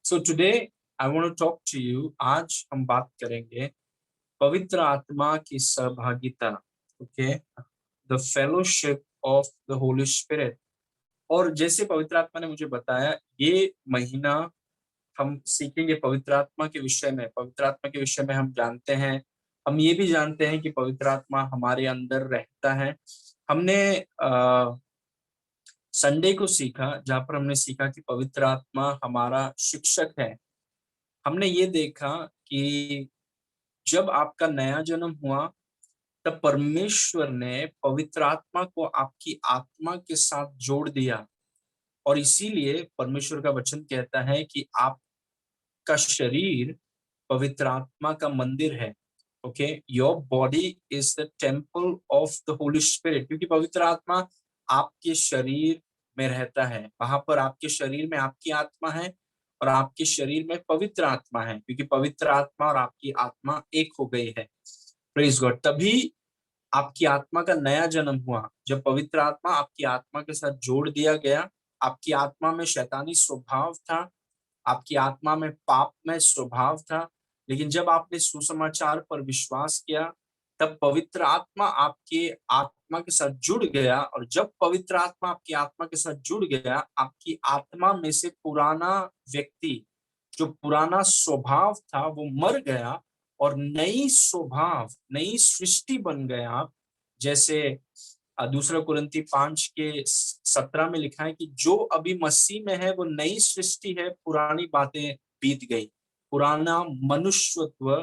So today I want to talk to you. आज हम बात करेंगे पवित्र आत्मा की सहभागिता. Okay, the fellowship of the holy spirit. और जैसे पवित्र आत्मा ने मुझे बताया, ये महीना हम सीखेंगे पवित्र आत्मा के विषय में. पवित्र आत्मा के विषय में हम जानते हैं, हम ये भी जानते हैं कि पवित्र आत्मा हमारे अंदर रहता है. हमने संडे को सीखा, जहाँ पर हमने सीखा कि पवित्र आत्मा हमारा शिक्षक है. हमने ये देखा कि जब आपका नया जन्म हुआ, तब परमेश्वर ने पवित्र आत्मा को आपकी आत्मा के साथ जोड़ दिया. और इसीलिए परमेश्वर का वचन कहता है कि आपका शरीर पवित्र आत्मा का मंदिर है. Okay, your body is the temple of the holy spirit. क्योंकि पवित्र आत्मा आपके शरीर में रहता है. वहां पर आपके शरीर में आपकी आत्मा है और आपके शरीर में पवित्र आत्मा है, क्योंकि पवित्र आत्मा और आपकी आत्मा एक हो गई है. Praise God. तभी आपकी आत्मा का नया जन्म हुआ, जब पवित्र आत्मा आपकी आत्मा के साथ जोड़ दिया गया. आपकी आत्मा में शैतानी स्वभाव था, आपकी आत्मा में पापमय स्वभाव था. लेकिन जब आपने सुसमाचार पर विश्वास किया, तब पवित्र आत्मा आपके आत्मा के साथ जुड़ गया. और जब पवित्र आत्मा आपकी आत्मा के साथ जुड़ गया, आपकी आत्मा में से पुराना व्यक्ति, जो पुराना स्वभाव था, वो मर गया और नई स्वभाव, नई सृष्टि बन गए आप. जैसे दूसरा कुरिन्ती 5:17 में लिखा है कि जो अभी मसीह में है वो नई सृष्टि है, पुरानी बातें बीत गई, पुराना मनुष्यत्व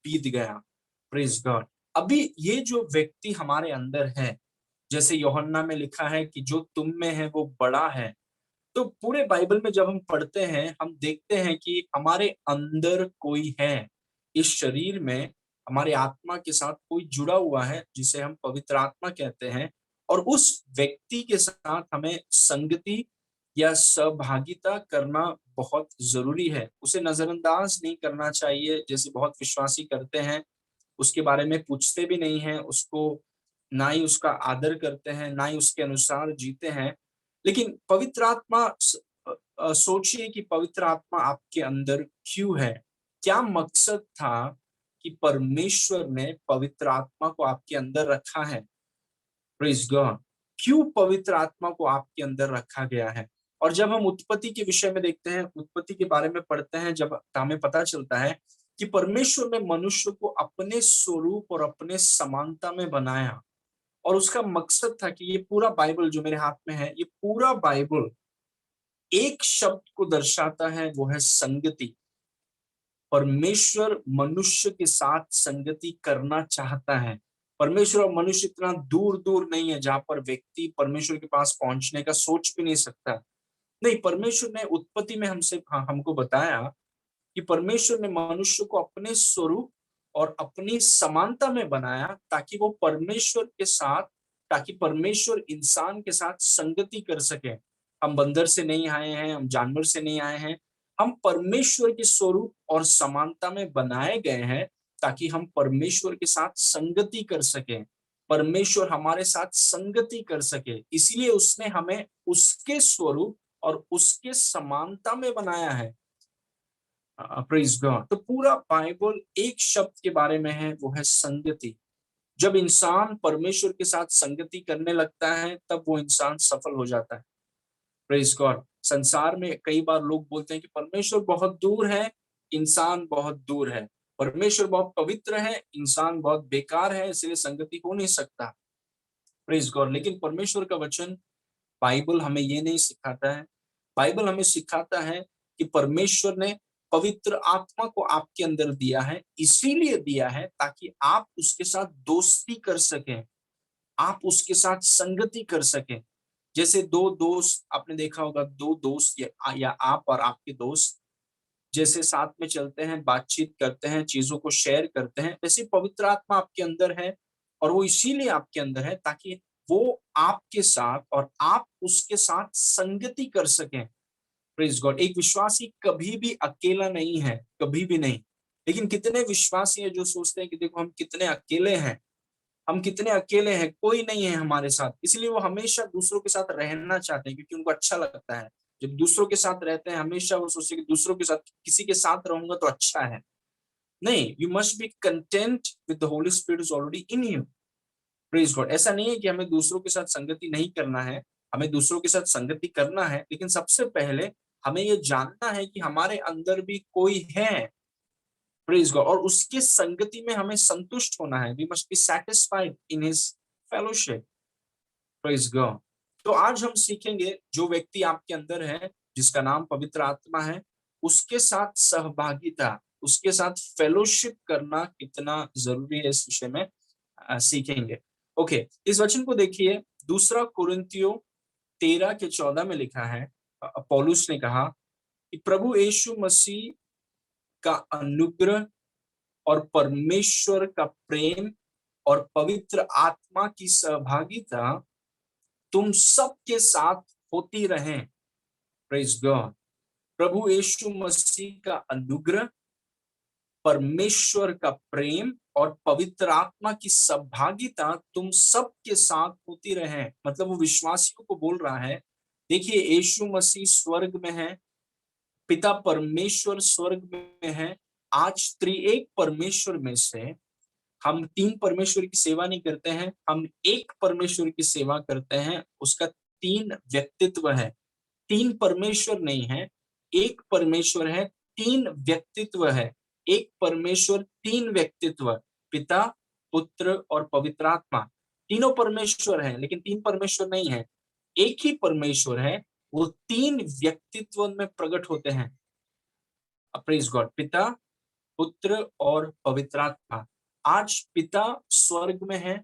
बीत गया. Praise God. अभी ये जो व्यक्ति हमारे अंदर है, जैसे यूहन्ना में लिखा है कि जो तुम में है वो बड़ा है. तो पूरे बाइबल में जब हम पढ़ते हैं, हम देखते हैं कि हमारे अंदर कोई है. इस शरीर में हमारे आत्मा के साथ कोई जुड़ा हुआ है, जिसे हम पवित्र आत्मा कहते हैं. और उस व्यक्ति के साथ हमें संगति या सहभागिता करना बहुत जरूरी है. उसे नजरअंदाज नहीं करना चाहिए, जैसे बहुत विश्वासी करते हैं. उसके बारे में पूछते भी नहीं है उसको, ना ही उसका आदर करते हैं, ना ही उसके अनुसार जीते हैं. लेकिन पवित्र आत्मा, सोचिए कि पवित्र आत्मा आपके अंदर क्यों है. क्या मकसद था कि परमेश्वर ने पवित्र आत्मा को आपके अंदर रखा है. Praise God. क्यों पवित्र आत्मा को आपके अंदर रखा गया है. और जब हम उत्पत्ति के विषय में देखते हैं, उत्पत्ति के बारे में पढ़ते हैं, जब हमें पता चलता है कि परमेश्वर ने मनुष्य को अपने स्वरूप और अपने समानता में बनाया. और उसका मकसद था कि ये पूरा बाइबल जो मेरे हाथ में है, ये पूरा बाइबल एक शब्द को दर्शाता है, वो है संगति. परमेश्वर मनुष्य के साथ संगति करना चाहता है. परमेश्वर और मनुष्य इतना दूर दूर नहीं है जहां पर व्यक्ति परमेश्वर के पास पहुंचने का सोच भी नहीं सकता. नहीं, परमेश्वर ने उत्पत्ति में हमको बताया कि परमेश्वर ने मनुष्य को अपने स्वरूप और अपनी समानता में बनाया, ताकि वो परमेश्वर के साथ, ताकि परमेश्वर इंसान के साथ संगति कर सके. हम बंदर से नहीं आए हैं, हम जानवर से नहीं आए हैं, हम परमेश्वर के स्वरूप और समानता में बनाए गए हैं, ताकि हम परमेश्वर के साथ संगति कर सके, परमेश्वर हमारे साथ संगति कर सके. इसलिए उसने हमें उसके स्वरूप और उसके समानता में बनाया है. Praise God. तो पूरा बाइबल एक शब्द के बारे में है, वो है संगति. जब इंसान परमेश्वर के साथ संगति करने लगता है, तब वो इंसान सफल हो जाता है. Praise God. संसार में कई बार लोग बोलते हैं कि परमेश्वर बहुत दूर है, इंसान बहुत दूर है. परमेश्वर बहुत पवित्र है, इंसान बहुत बेकार है, इसलिए संगति हो नहीं सकता. Praise God. लेकिन परमेश्वर का वचन, बाइबल हमें ये नहीं सिखाता है. बाइबल हमें सिखाता है कि परमेश्वर ने पवित्र आत्मा को आपके अंदर दिया है, इसीलिए दिया है ताकि आप उसके साथ दोस्ती कर सकें, आप उसके साथ संगति कर सकें. जैसे दो दोस्त, आपने देखा होगा, दो दोस्त या आप और आपके दोस्त जैसे साथ में चलते हैं, बातचीत करते हैं, चीजों को शेयर करते हैं, वैसे पवित्र आत्मा आपके अंदर है. और वो इसीलिए आपके अंदर है ताकि वो आपके साथ और आप उसके साथ संगति कर सकें. Praise God. एक विश्वासी कभी भी अकेला नहीं है, कभी भी नहीं. लेकिन कितने विश्वासी हैं जो सोचते हैं कि देखो हम कितने अकेले हैं, हम कितने अकेले हैं, कोई नहीं है हमारे साथ. इसलिए वो हमेशा दूसरों के साथ रहना चाहते हैं, क्योंकि उनको अच्छा लगता है. जब दूसरों के साथ रहते हैं हमेशा वो सोचते हैं कि दूसरों के साथ किसी के साथ रहूंगा तो अच्छा है। नहीं, you must be content with the holy spirit is already in you. Praise God. ऐसा नहीं है कि हमें दूसरों के साथ संगति नहीं करना है, हमें दूसरों के साथ संगति करना है, लेकिन सबसे पहले हमें ये जानना है कि हमारे अंदर भी कोई है। Praise God. और उसके संगति में हमें संतुष्ट होना है। We must be satisfied in his fellowship. Praise God. तो आज हम सीखेंगे जो व्यक्ति आपके अंदर है, जिसका नाम पवित्र आत्मा है, उसके साथ सहभागिता, उसके साथ फेलोशिप करना कितना जरूरी है, इस विषय में सीखेंगे। ओके, इस वचन को देखिए, दूसरा कुरिन्थियों 13:14 में लिखा है, पौलुस ने कहा कि प्रभु यीशु मसीह का अनुग्रह और परमेश्वर का प्रेम और पवित्र आत्मा की सहभागिता तुम सबके साथ होती रहे। Praise God. प्रभु यीशु मसीह का अनुग्रह, परमेश्वर का प्रेम और पवित्र आत्मा की सहभागिता तुम सबके साथ होती रहे। मतलब वो विश्वासियों को बोल रहा है, देखिए यीशु मसीह स्वर्ग में है, पिता परमेश्वर स्वर्ग में है। आज त्रिएक परमेश्वर में से हम तीन परमेश्वर की सेवा नहीं करते हैं, हम एक परमेश्वर की सेवा करते हैं। उसका तीन व्यक्तित्व है, तीन परमेश्वर नहीं है, एक परमेश्वर है, तीन व्यक्तित्व है। एक परमेश्वर, तीन व्यक्तित्व, पिता, पुत्र और पवित्र आत्मा। तीनों परमेश्वर हैं, लेकिन तीन परमेश्वर नहीं है, एक ही परमेश्वर है। वो तीन व्यक्तित्व में प्रकट होते हैं। Praise God. पिता, पुत्र और पवित्र आत्मा। आज पिता स्वर्ग में है,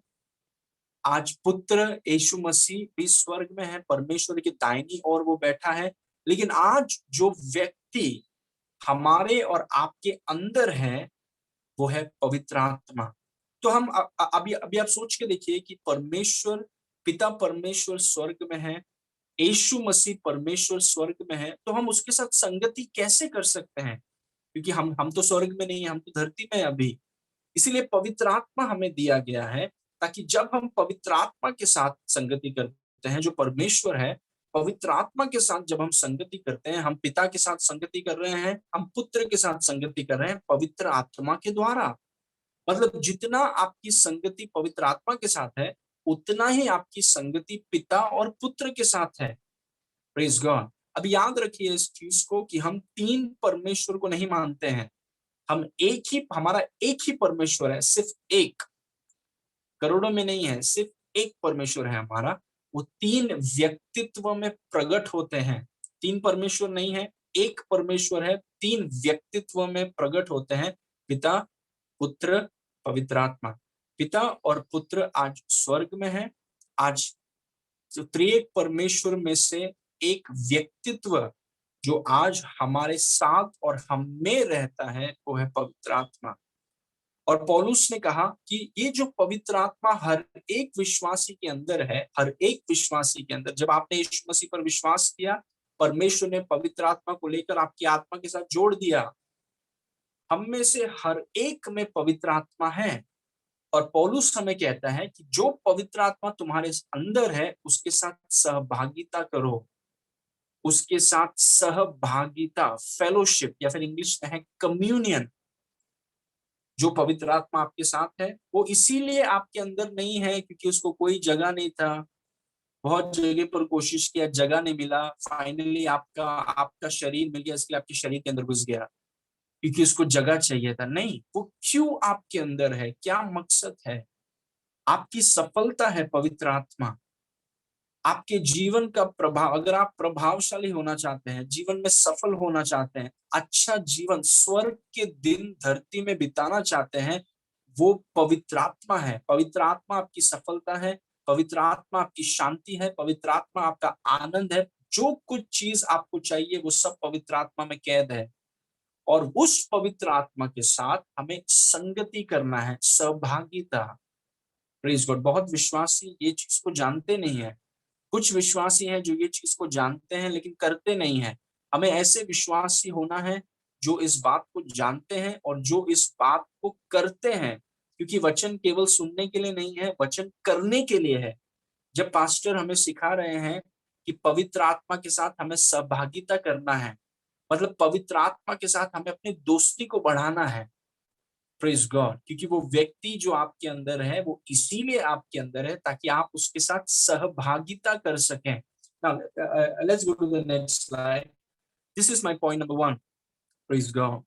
आज पुत्र यीशु मसीह भी स्वर्ग में है, परमेश्वर की दाहिनी ओर वो बैठा है। लेकिन आज जो व्यक्ति हमारे और आपके अंदर है, वो है पवित्र आत्मा। तो हम अभी अभी आप सोच के देखिए कि परमेश्वर, पिता परमेश्वर स्वर्ग में है, यीशु मसीह परमेश्वर स्वर्ग में है, तो हम उसके साथ संगति कैसे कर सकते हैं? क्योंकि हम तो स्वर्ग में नहीं है, हम तो धरती में है अभी। इसीलिए पवित्र आत्मा हमें दिया गया है, ताकि जब हम पवित्र आत्मा के साथ संगति करते हैं, जो परमेश्वर है, पवित्र आत्मा के साथ जब हम संगति करते हैं, हम पिता के साथ संगति कर रहे हैं, हम पुत्र के साथ संगति कर रहे हैं पवित्र आत्मा के द्वारा। मतलब जितना आपकी संगति पवित्र आत्मा के साथ है, उतना ही आपकी संगति पिता और पुत्र के साथ है। Praise God. अब याद रखिए इस चीज को कि हम तीन परमेश्वर को नहीं मानते हैं, हम एक ही, हमारा एक ही परमेश्वर है, सिर्फ एक, करोड़ों में नहीं है, सिर्फ एक परमेश्वर है हमारा। वो तीन व्यक्तित्व में प्रकट होते हैं। तीन परमेश्वर नहीं है, एक परमेश्वर है, तीन व्यक्तित्व में प्रकट होते हैं, पिता, पुत्र, पवित्र आत्मा। पिता और पुत्र आज स्वर्ग में है। आज त्रिएक परमेश्वर में से एक व्यक्तित्व जो आज हमारे साथ और हम में रहता है, वो है पवित्र आत्मा। और पौलुस ने कहा कि ये जो पवित्र आत्मा हर एक विश्वासी के अंदर है, हर एक विश्वासी के अंदर, जब आपने यीशु मसीह पर विश्वास किया, परमेश्वर ने पवित्र आत्मा को लेकर आपकी आत्मा के साथ जोड़ दिया। हम में से हर एक में पवित्र आत्मा है। और पौलुस हमें कहता है कि जो पवित्र आत्मा तुम्हारे अंदर है, उसके साथ सहभागिता करो, उसके साथ सहभागिता, फेलोशिप, या फिर इंग्लिश में है कम्युनियन। जो पवित्र आत्मा आपके साथ है, वो इसीलिए आपके अंदर नहीं है क्योंकि उसको कोई जगह नहीं था, बहुत जगह पर कोशिश किया, जगह नहीं मिला, फाइनली आपका आपका शरीर मिल गया, इसलिए आपके शरीर के अंदर घुस गया क्योंकि उसको जगह चाहिए था। नहीं, वो क्यों आपके अंदर है, क्या मकसद है? आपकी सफलता है पवित्र आत्मा। आपके जीवन का प्रभाव, अगर आप प्रभावशाली होना चाहते हैं, जीवन में सफल होना चाहते हैं, अच्छा जीवन, स्वर्ग के दिन धरती में बिताना चाहते हैं, वो पवित्र आत्मा है। पवित्र आत्मा आपकी सफलता है, पवित्र आत्मा आपकी शांति है, पवित्र आत्मा आपका आनंद है। जो कुछ चीज आपको चाहिए वो सब पवित्र आत्मा में कैद है। और उस पवित्र आत्मा के साथ हमें संगति करना है, सहभागिता। Praise God. बहुत विश्वासी ये चीज को जानते नहीं है। कुछ विश्वासी हैं जो ये चीज को जानते हैं लेकिन करते नहीं हैं। हमें ऐसे विश्वासी होना है जो इस बात को जानते हैं और जो इस बात को करते हैं, क्योंकि वचन केवल सुनने के लिए नहीं है, वचन करने के लिए है। जब पास्टर हमें सिखा रहे हैं कि पवित्र आत्मा के साथ हमें सहभागिता करना है, मतलब पवित्र आत्मा के साथ हमें अपनी दोस्ती को बढ़ाना है। प्रेज गॉड, क्योंकि वो व्यक्ति जो आपके अंदर है वो इसीलिए आपके अंदर है ताकि आप उसके साथ सहभागिता कर सकें। Now, let's go to the next slide. This is my point number 1. Praise God.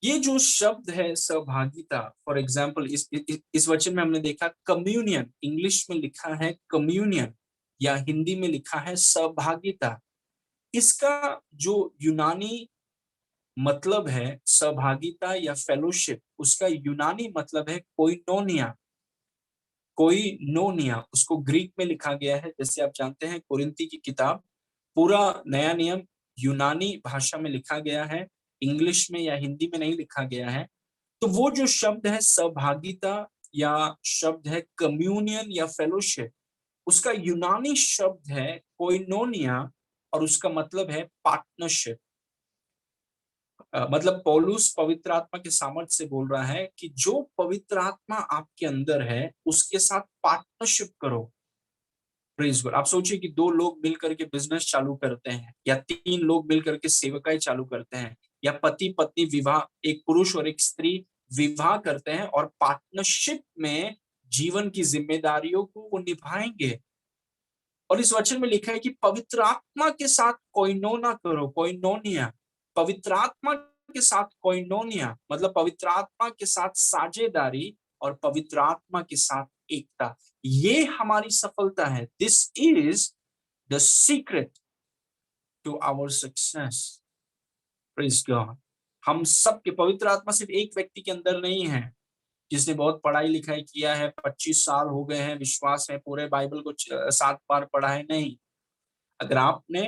ये जो शब्द है सहभागिता, फॉर एग्जाम्पल इस वचन में हमने देखा कम्युनियन, इंग्लिश में लिखा है कम्युनियन या हिंदी में लिखा है सहभागिता। इसका जो यूनानी मतलब है सहभागिता या फेलोशिप, उसका यूनानी मतलब है कोइनोनिया। कोइनोनिया उसको ग्रीक में लिखा गया है, जैसे आप जानते हैं कोरिन्थी की किताब, पूरा नया नियम यूनानी भाषा में लिखा गया है, इंग्लिश में या हिंदी में नहीं लिखा गया है। तो वो जो शब्द है सहभागिता या शब्द है कम्युनियन या फेलोशिप, उसका यूनानी शब्द है कोइनोनिया और उसका मतलब है पार्टनरशिप। मतलब पौलुस पवित्र आत्मा के सामर्थ्य से बोल रहा है कि जो पवित्र आत्मा आपके अंदर है उसके साथ पार्टनरशिप करो। Praise God. आप सोचिए कि 2 लोग मिलकर के बिजनेस चालू करते हैं या 3 लोग मिलकर के सेवकाई चालू करते हैं या पति पत्नी विवाह, एक पुरुष और एक स्त्री विवाह करते हैं और पार्टनरशिप में जीवन की जिम्मेदारियों को वो निभाएंगे। और इस वचन में लिखा है कि पवित्र आत्मा के साथ कोइनोना करो, कोइनोनिया। पवित्र आत्मा के साथ कोइनोनिया मतलब पवित्र आत्मा के साथ साझेदारी और पवित्र आत्मा के साथ एकता। ये हमारी सफलता है। This is the secret to our success. Praise God. हम सब के पवित्र आत्मा सिर्फ एक व्यक्ति के अंदर नहीं है जिसने बहुत पढ़ाई लिखाई किया है, 25 साल हो गए हैं विश्वास में, पूरे बाइबल को 7 बार पढ़ा है, नहीं। अगर आपने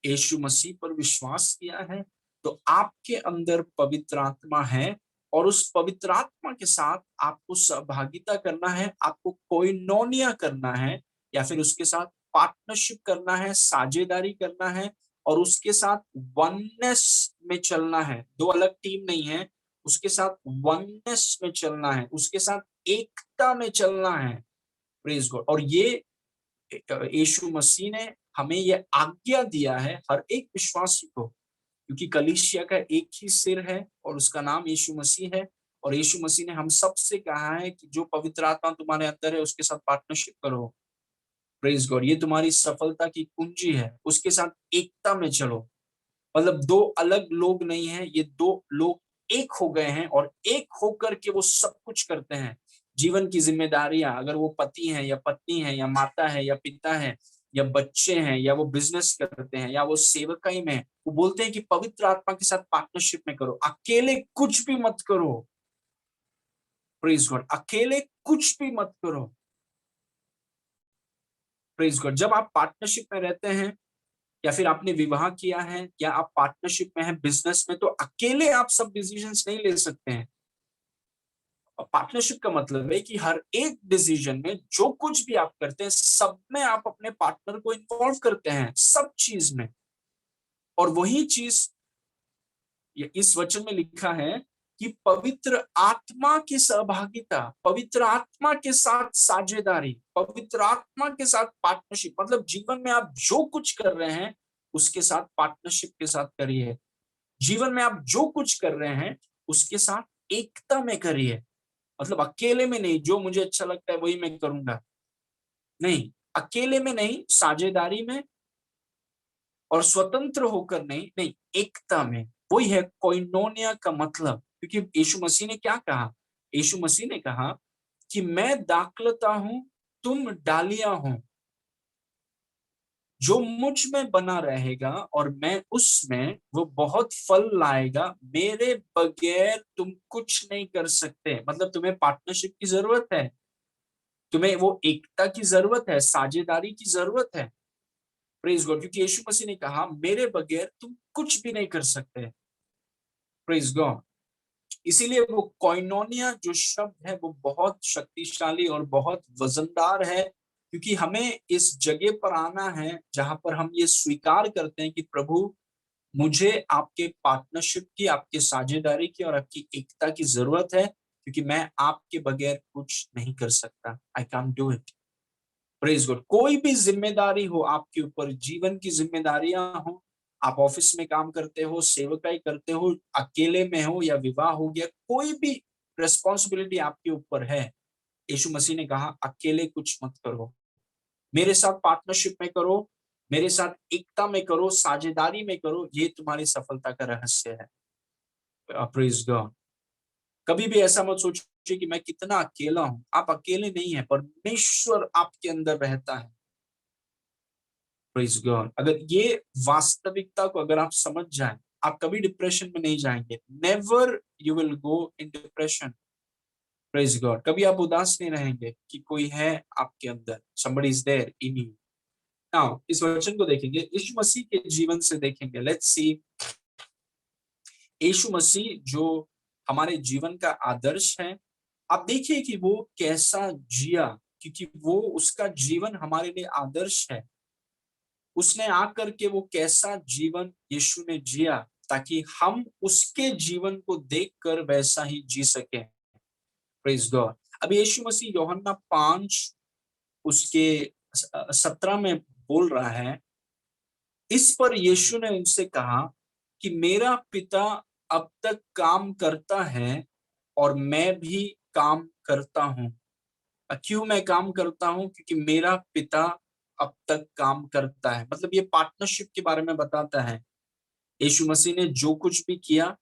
यीशु मसीह पर विश्वास किया है तो आपके अंदर पवित्र आत्मा है और उस पवित्र आत्मा के साथ आपको सहभागिता करना है, आपको कोइनोनिया करना है या फिर उसके साथ पार्टनरशिप करना है, साझेदारी करना है और उसके साथ वननेस में चलना है। 2 अलग टीम नहीं है, उसके साथ वननेस में चलना है, उसके साथ एकता में चलना है। Praise God. और ये यीशु मसीह ने हमें यह आज्ञा दिया है हर एक विश्वासी को, क्योंकि कलीसिया का एक ही सिर है और उसका नाम यीशु मसीह है। और यीशु मसीह ने हम सबसे कहा है कि जो पवित्र आत्मा तुम्हारे अंदर है उसके साथ पार्टनरशिप करो। Praise God. ये तुम्हारी सफलता की कुंजी है, उसके साथ एकता में चलो। मतलब 2 अलग लोग नहीं है, ये 2 लोग एक हो गए हैं और एक होकर के वो सब कुछ करते हैं। जीवन की जिम्मेदारियां, अगर वो पति हैं या पत्नी है या माता है या पिता है या बच्चे हैं या वो बिजनेस करते हैं या वो सेवकाई में, वो बोलते हैं कि पवित्र आत्मा के साथ पार्टनरशिप में करो, अकेले कुछ भी मत करो। Praise God. अकेले कुछ भी मत करो। Praise God. जब आप पार्टनरशिप में रहते हैं या फिर आपने विवाह किया है या आप पार्टनरशिप में हैं बिजनेस में, तो अकेले आप सब डिसीजंस नहीं ले सकते हैं। और पार्टनरशिप का मतलब है कि हर एक डिसीजन में जो कुछ भी आप करते हैं सब में आप अपने पार्टनर को इन्वॉल्व करते हैं, सब चीज में। और वही चीज इस वचन में लिखा है कि पवित्र आत्मा की सहभागिता, पवित्र आत्मा के साथ साझेदारी, पवित्र आत्मा के साथ पार्टनरशिप, मतलब जीवन में आप जो कुछ कर रहे हैं उसके साथ पार्टनरशिप के साथ करिए। जीवन में आप जो कुछ कर रहे हैं उसके साथ एकता में करिए। मतलब अकेले में नहीं, जो मुझे अच्छा लगता है वही मैं करूंगा, नहीं। अकेले में नहीं, साझेदारी में और स्वतंत्र होकर नहीं, नहीं, एकता में। वही है कोइनोनिया का मतलब। क्योंकि यीशु मसीह ने क्या कहा? यीशु मसीह ने कहा कि मैं दाखलता हूं, तुम डालियां हो, जो मुझ में बना रहेगा और मैं उसमें, वो बहुत फल लाएगा। मेरे बगैर तुम कुछ नहीं कर सकते। मतलब तुम्हें पार्टनरशिप की जरूरत है, तुम्हें वो एकता की जरूरत है, साझेदारी की जरूरत है। Praise God. क्योंकि यीशु मसीह ने कहा मेरे बगैर तुम कुछ भी नहीं कर सकते। Praise God. इसीलिए वो कोइनोनिया जो शब्द है वो बहुत शक्तिशाली और बहुत वजनदार है, क्योंकि हमें इस जगह पर आना है जहां पर हम ये स्वीकार करते हैं कि प्रभु, मुझे आपके पार्टनरशिप की, आपके साझेदारी की और आपकी एकता की जरूरत है, क्योंकि मैं आपके बगैर कुछ नहीं कर सकता। I can do it. Praise God. कोई भी जिम्मेदारी हो आपके ऊपर, जीवन की जिम्मेदारियां हो, आप ऑफिस में काम करते हो, सेवकाई करते हो, अकेले में हो या विवाह हो गया, कोई भी रिस्पॉन्सिबिलिटी आपके ऊपर है, यीशु मसीह ने कहा अकेले कुछ मत करो, मेरे साथ पार्टनरशिप में करो, मेरे साथ एकता में करो, साझेदारी में करो, ये तुम्हारी सफलता का रहस्य है। Praise God. कभी भी ऐसा मत सोचिए कि मैं कितना अकेला हूं, आप अकेले नहीं है, परमेश्वर आपके अंदर रहता है। Praise God. अगर ये वास्तविकता को अगर आप समझ जाएं, आप कभी डिप्रेशन में नहीं जाएंगे। Never you will go in depression. Praise God. कभी आप उदास नहीं रहेंगे कि कोई है आपके अंदर, somebody is there in you। Now इस वचन को देखेंगे, यीशु मसीह के जीवन से देखेंगे। लेट्स सी, यीशु मसीह जो हमारे जीवन का आदर्श है, आप देखिए कि वो कैसा जिया, क्योंकि वो उसका जीवन हमारे लिए आदर्श है। उसने आकर के वो कैसा जीवन यीशु ने जिया, ताकि हम उसके जीवन को देखकर वैसा ही जी सके। Praise God. अब यीशु मसीह यूहन्ना 5 उसके 17 में बोल रहा है, इस पर यीशु ने उनसे कहा कि मेरा पिता अब तक काम करता है और मैं भी काम करता हूँ। क्यों मैं काम करता हूँ? क्योंकि मेरा पिता अब तक काम करता है। मतलब ये पार्टनरशिप के बारे में बताता है। यीशु मसीह ने जो कुछ भी किया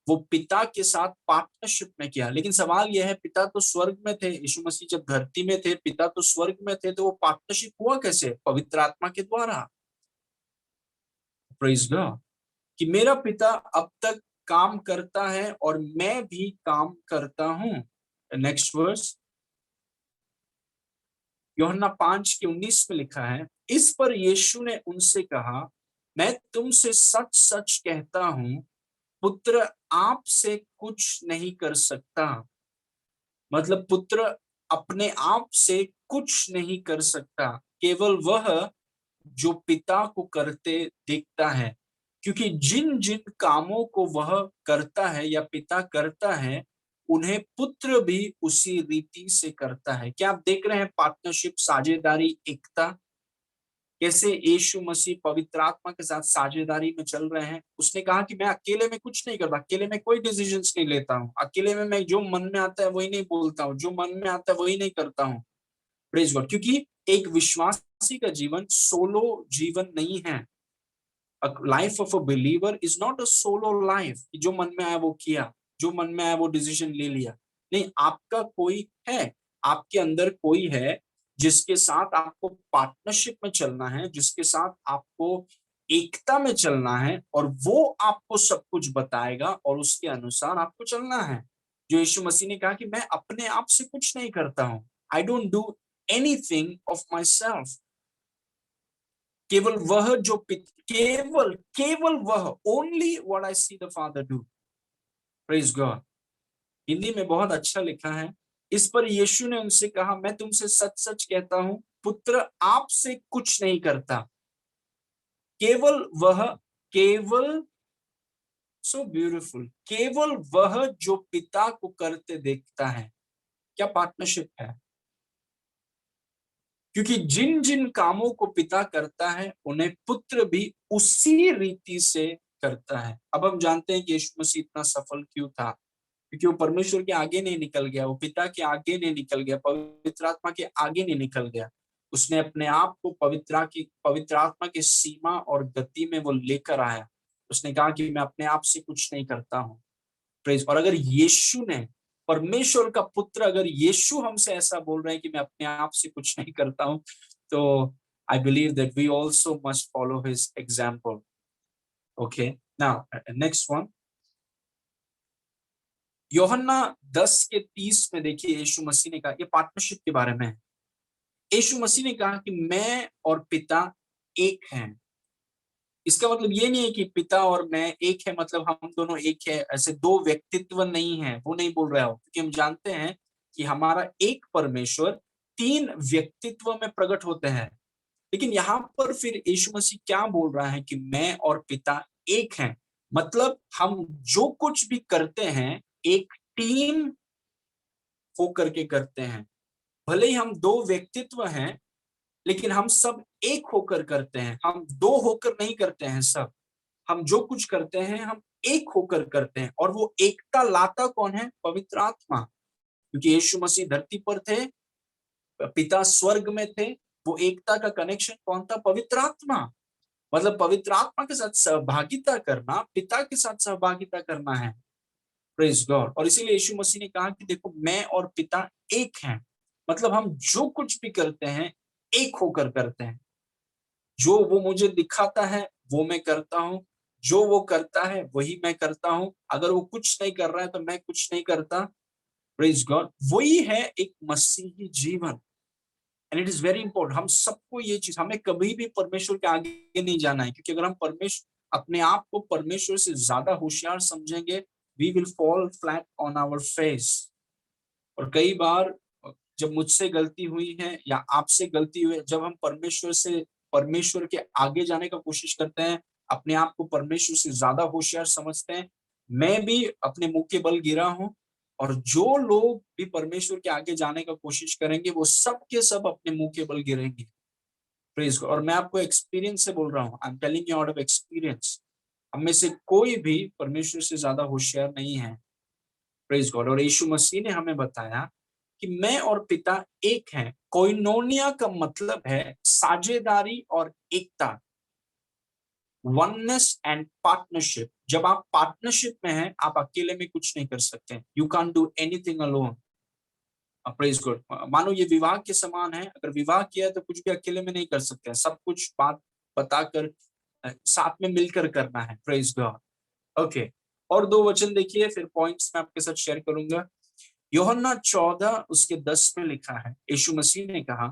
वो पिता के साथ पार्टनरशिप में किया। लेकिन सवाल यह है, पिता तो स्वर्ग में थे, यीशु मसीह जब धरती में थे, पिता तो स्वर्ग में थे, तो वो पार्टनरशिप हुआ कैसे? पवित्र आत्मा के द्वारा। Praise God. कि मेरा पिता अब तक काम करता है और मैं भी काम करता हूं। नेक्स्ट वर्स, यूहन्ना 5 के 19 में लिखा है, इस पर यीशु ने उनसे कहा, मैं तुमसे सच सच कहता हूं, पुत्र आपसे कुछ नहीं कर सकता। मतलब पुत्र अपने आप से कुछ नहीं कर सकता, केवल वह जो पिता को करते देखता है। क्योंकि जिन जिन कामों को वह करता है या पिता करता है, उन्हें पुत्र भी उसी रीति से करता है। क्या आप देख रहे हैं पार्टनरशिप, साझेदारी, एकता? कैसे यीशु मसीह पवित्र आत्मा के साथ साझेदारी में चल रहे हैं। उसने कहा कि मैं अकेले में कुछ नहीं करता, अकेले में कोई डिसीजंस नहीं लेता हूँ, अकेले में मैं जो मन में आता है वही नहीं बोलता हूँ, जो मन में आता है वही नहीं करता हूँ। Praise God. क्योंकि एक विश्वासी का जीवन सोलो जीवन नहीं है। Life of a believer is not a solo life, जो मन में आया वो किया, जो मन में आया वो डिसीजन ले लिया। नहीं, आपका कोई है, आपके अंदर कोई है जिसके साथ आपको पार्टनरशिप में चलना है, जिसके साथ आपको एकता में चलना है, और वो आपको सब कुछ बताएगा और उसके अनुसार आपको चलना है। जो यीशु मसीह ने कहा कि मैं अपने आप से कुछ नहीं करता हूं, I don't do anything of my self. केवल वह जो केवल केवल वह, only what I see the father do. Praise God. Hindi में बहुत अच्छा लिखा है, इस पर यीशु ने उनसे कहा, मैं तुमसे सच सच कहता हूं, पुत्र आपसे कुछ नहीं करता, केवल वह, केवल, सो ब्यूटीफुल, केवल वह जो पिता को करते देखता है। क्या पार्टनरशिप है? क्योंकि जिन जिन कामों को पिता करता है, उन्हें पुत्र भी उसी रीति से करता है। अब हम जानते हैं कि यीशु मसीह इतना सफल क्यों था, क्योंकि वो परमेश्वर के आगे नहीं निकल गया, वो पिता के आगे नहीं निकल गया, पवित्र आत्मा के आगे नहीं निकल गया। उसने अपने आप को पवित्र आत्मा की सीमा और गति में वो लेकर आया। उसने कहा कि मैं अपने आप से कुछ नहीं करता हूँ। प्रेज। और अगर यीशु ने, परमेश्वर का पुत्र, अगर यीशु हमसे ऐसा बोल रहे हैं कि मैं अपने आप से कुछ नहीं करता हूं, तो I believe that we also must follow his example. Okay, now next one, Yuhanna 10 के 30 में देखिए यीशु मसीह ने कहा, ये पार्टनरशिप के बारे में है। यीशु मसीह ने कहा कि मैं और पिता एक हैं। इसका मतलब ये नहीं है कि पिता और मैं एक है, मतलब हम दोनों एक है, ऐसे दो व्यक्तित्व नहीं है, वो नहीं बोल रहा हो। क्योंकि हम जानते हैं कि हमारा एक परमेश्वर तीन व्यक्तित्व में प्रकट होते हैं। लेकिन यहाँ पर फिर यीशु मसीह क्या बोल रहा है कि मैं और पिता एक हैं। मतलब हम जो कुछ भी करते हैं एक टीम होकर के करते हैं। भले ही हम दो व्यक्तित्व हैं, लेकिन हम सब एक होकर करते हैं, हम दो होकर नहीं करते हैं सब। हम जो कुछ करते हैं हम एक होकर करते हैं, और वो एकता लाता कौन है? पवित्र आत्मा। क्योंकि यीशु मसीह धरती पर थे, पिता स्वर्ग में थे, वो एकता का कनेक्शन कौन था? पवित्र आत्मा। मतलब पवित्र आत्मा के साथ सहभागिता करना, पिता के साथ सहभागिता करना है। Praise God. और इसीलिए यीशु मसीह ने कहा कि देखो, मैं और पिता एक हैं। मतलब हम जो कुछ भी करते हैं एक होकर करते हैं। जो वो मुझे दिखाता है वो मैं करता हूँ, जो वो करता है वही मैं करता हूँ। अगर वो कुछ नहीं कर रहा है तो मैं कुछ नहीं करता। Praise God. वही है एक मसीही जीवन। And it is very important, हम सबको ये चीज, हमें कभी भी परमेश्वर के आगे नहीं जाना है, क्योंकि अगर हम परमेश्वर अपने आप को परमेश्वर से ज्यादा होशियार समझेंगे, we will fall flat on our face. और कई बार जब मुझसे गलती हुई है या आपसे गलती हुई है, जब हम परमेश्वर के आगे जाने का कोशिश करते हैं, अपने आप को परमेश्वर से ज्यादा होशियार समझते हैं। मैं भी अपने मुंह के बल गिरा हूँ, और जो लोग भी परमेश्वर के आगे जाने का कोशिश करेंगे वो सब के सब अपने मुंह के बल गिरेंगे। Praise God. और मैं आपको एक्सपीरियंस से बोल रहा हूँ, I am telling you out of experience. हम में से कोई भी परमेश्वर से ज्यादा होशियार नहीं है। Praise God. और यीशु मसीह ने हमें बताया कि मैं और पिता एक हैं। कोइनोनिया का मतलब है साझेदारी और एकता, वननेस एंड पार्टनरशिप। जब आप पार्टनरशिप में हैं, आप अकेले में कुछ नहीं कर सकते। You can do anything alone. Praise God. मानो ये विवाह के समान है, अगर विवाह किया है तो कुछ भी अकेले में नहीं कर सकते हैं, सब कुछ बात बताकर साथ में मिलकर करना है। Praise God. ओके। और दो वचन देखिए, फिर पॉइंट्स मैं आपके साथ शेयर करूंगा। यूहन्ना 14 उसके 10 में लिखा है, यीशु मसीह ने कहा,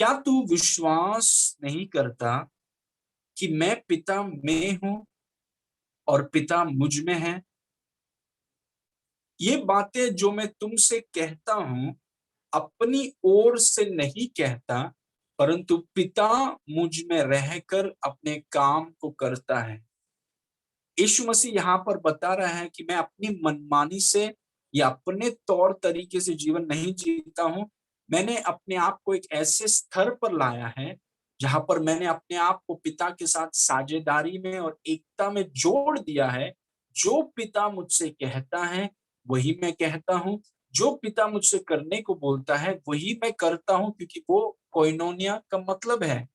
क्या तू विश्वास नहीं करता कि मैं पिता में हूं और पिता मुझ में है? ये बातें जो मैं तुमसे कहता हूं अपनी ओर से नहीं कहता, परंतु पिता मुझ में रहकर अपने काम को करता है। यीशु मसीह यहाँ पर बता रहा है कि मैं अपनी मनमानी से या अपने तौर तरीके से जीवन नहीं जीता हूं। मैंने अपने आप को एक ऐसे स्तर पर लाया है जहां पर मैंने अपने आप को पिता के साथ साझेदारी में और एकता में जोड़ दिया है। जो पिता मुझसे कहता है वही मैं कहता हूँ, जो पिता मुझसे करने को बोलता है वही मैं करता हूँ, क्योंकि वो कोइनोनिया का मतलब है।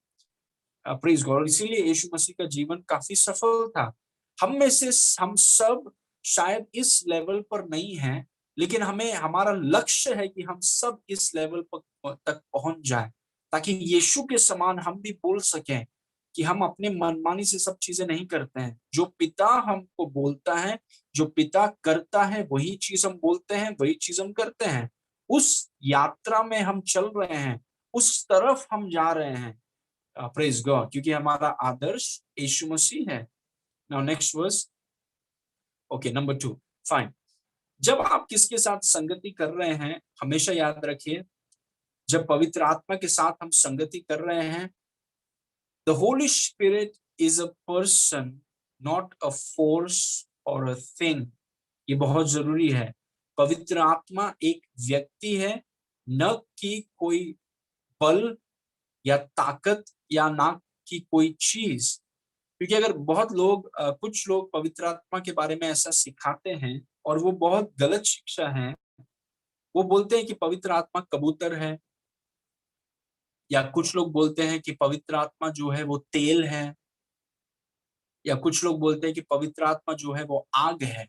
Praise God. इसीलिए यीशु मसीह का जीवन काफी सफल था। हम में से हम सब शायद इस लेवल पर नहीं हैं, लेकिन हमें, हमारा लक्ष्य है कि हम सब इस लेवल पर तक पहुंच जाएं, ताकि यीशु के समान हम भी बोल सकें कि हम अपने मनमानी से सब चीजें नहीं करते हैं। जो पिता हमको बोलता है, जो पिता करता है वही चीज हम बोलते हैं, वही चीज हम करते हैं। उस यात्रा में हम चल रहे हैं, उस तरफ हम जा रहे हैं। Praise God. क्योंकि हमारा आदर्श यीशु मसीह है। Now next verse. Okay, number 2। Fine. जब आप किसके साथ संगति कर रहे हैं, हमेशा याद रखिए, जब पवित्र आत्मा के साथ हम संगति कर रहे हैं, the holy spirit is a person, not a force और अ थिंग। ये बहुत जरूरी है। पवित्र आत्मा एक व्यक्ति है, न कि कोई बल या ताकत, या ना कि कोई चीज। क्योंकि अगर बहुत लोग, कुछ लोग पवित्र आत्मा के बारे में ऐसा सिखाते हैं, और वो बहुत गलत शिक्षा है। वो बोलते हैं कि पवित्र आत्मा कबूतर है, या कुछ लोग बोलते हैं कि पवित्र आत्मा जो है वो तेल है, या कुछ लोग बोलते हैं कि पवित्र आत्मा जो है वो आग है,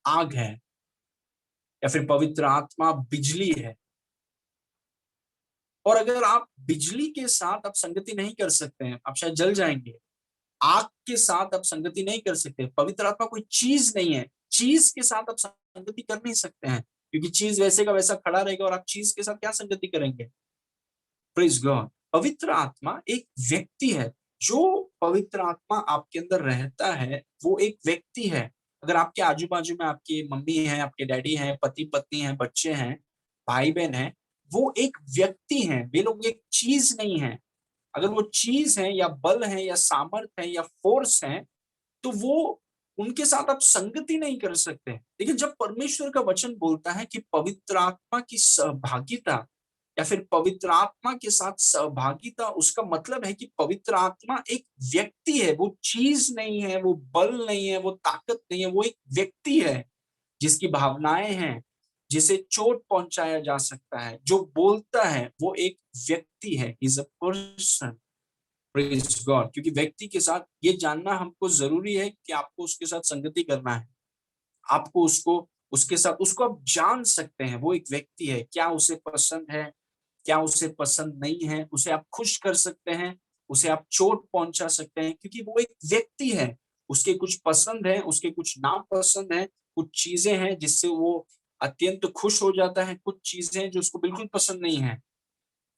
आग है, या फिर पवित्र आत्मा बिजली है। और अगर आप बिजली के साथ आप संगति नहीं कर सकते हैं, आप शायद जल जाएंगे। आग के साथ आप संगति नहीं कर सकते। पवित्र आत्मा कोई चीज नहीं है, चीज के साथ आप संगति कर नहीं सकते हैं, क्योंकि चीज वैसे का वैसा खड़ा रहेगा, और आप चीज के साथ क्या संगति करेंगे? Praise God. पवित्र आत्मा एक व्यक्ति है। जो पवित्र आत्मा आपके अंदर रहता है वो एक व्यक्ति है। अगर आपके आजू बाजू में आपकी मम्मी है, आपके डैडी हैं, पति पत्नी हैं, बच्चे हैं, भाई बहन हैं, वो एक व्यक्ति हैं, वे लोग एक चीज नहीं है। अगर वो चीज है या बल है या सामर्थ है या फोर्स है, तो वो, उनके साथ आप संगति नहीं कर सकते। लेकिन जब परमेश्वर का वचन बोलता है कि पवित्र आत्मा की सहभागिता, या फिर पवित्र आत्मा के साथ सहभागिता, उसका मतलब है कि पवित्र आत्मा एक व्यक्ति है, वो चीज नहीं है, वो बल नहीं है, वो ताकत नहीं है, वो एक व्यक्ति है जिसकी भावनाएं हैं, जिसे चोट पहुंचाया जा सकता है, जो बोलता है वो एक व्यक्ति है, is a person. Praise God. क्योंकि व्यक्ति के साथ ये जानना हमको जरूरी है कि आपको उसके साथ संगति करना है, आपको उसको उसके साथ उसको आप जान सकते हैं, वो एक व्यक्ति है, क्या उसे पसंद है, क्या उसे पसंद नहीं है, उसे आप खुश कर सकते हैं, उसे आप चोट पहुंचा सकते हैं, क्योंकि वो एक व्यक्ति है। उसके कुछ पसंद है, उसके कुछ नापसंद है, कुछ चीजें हैं जिससे वो अत्यंत खुश हो जाता है, कुछ चीजें हैं जो उसको बिल्कुल पसंद नहीं है।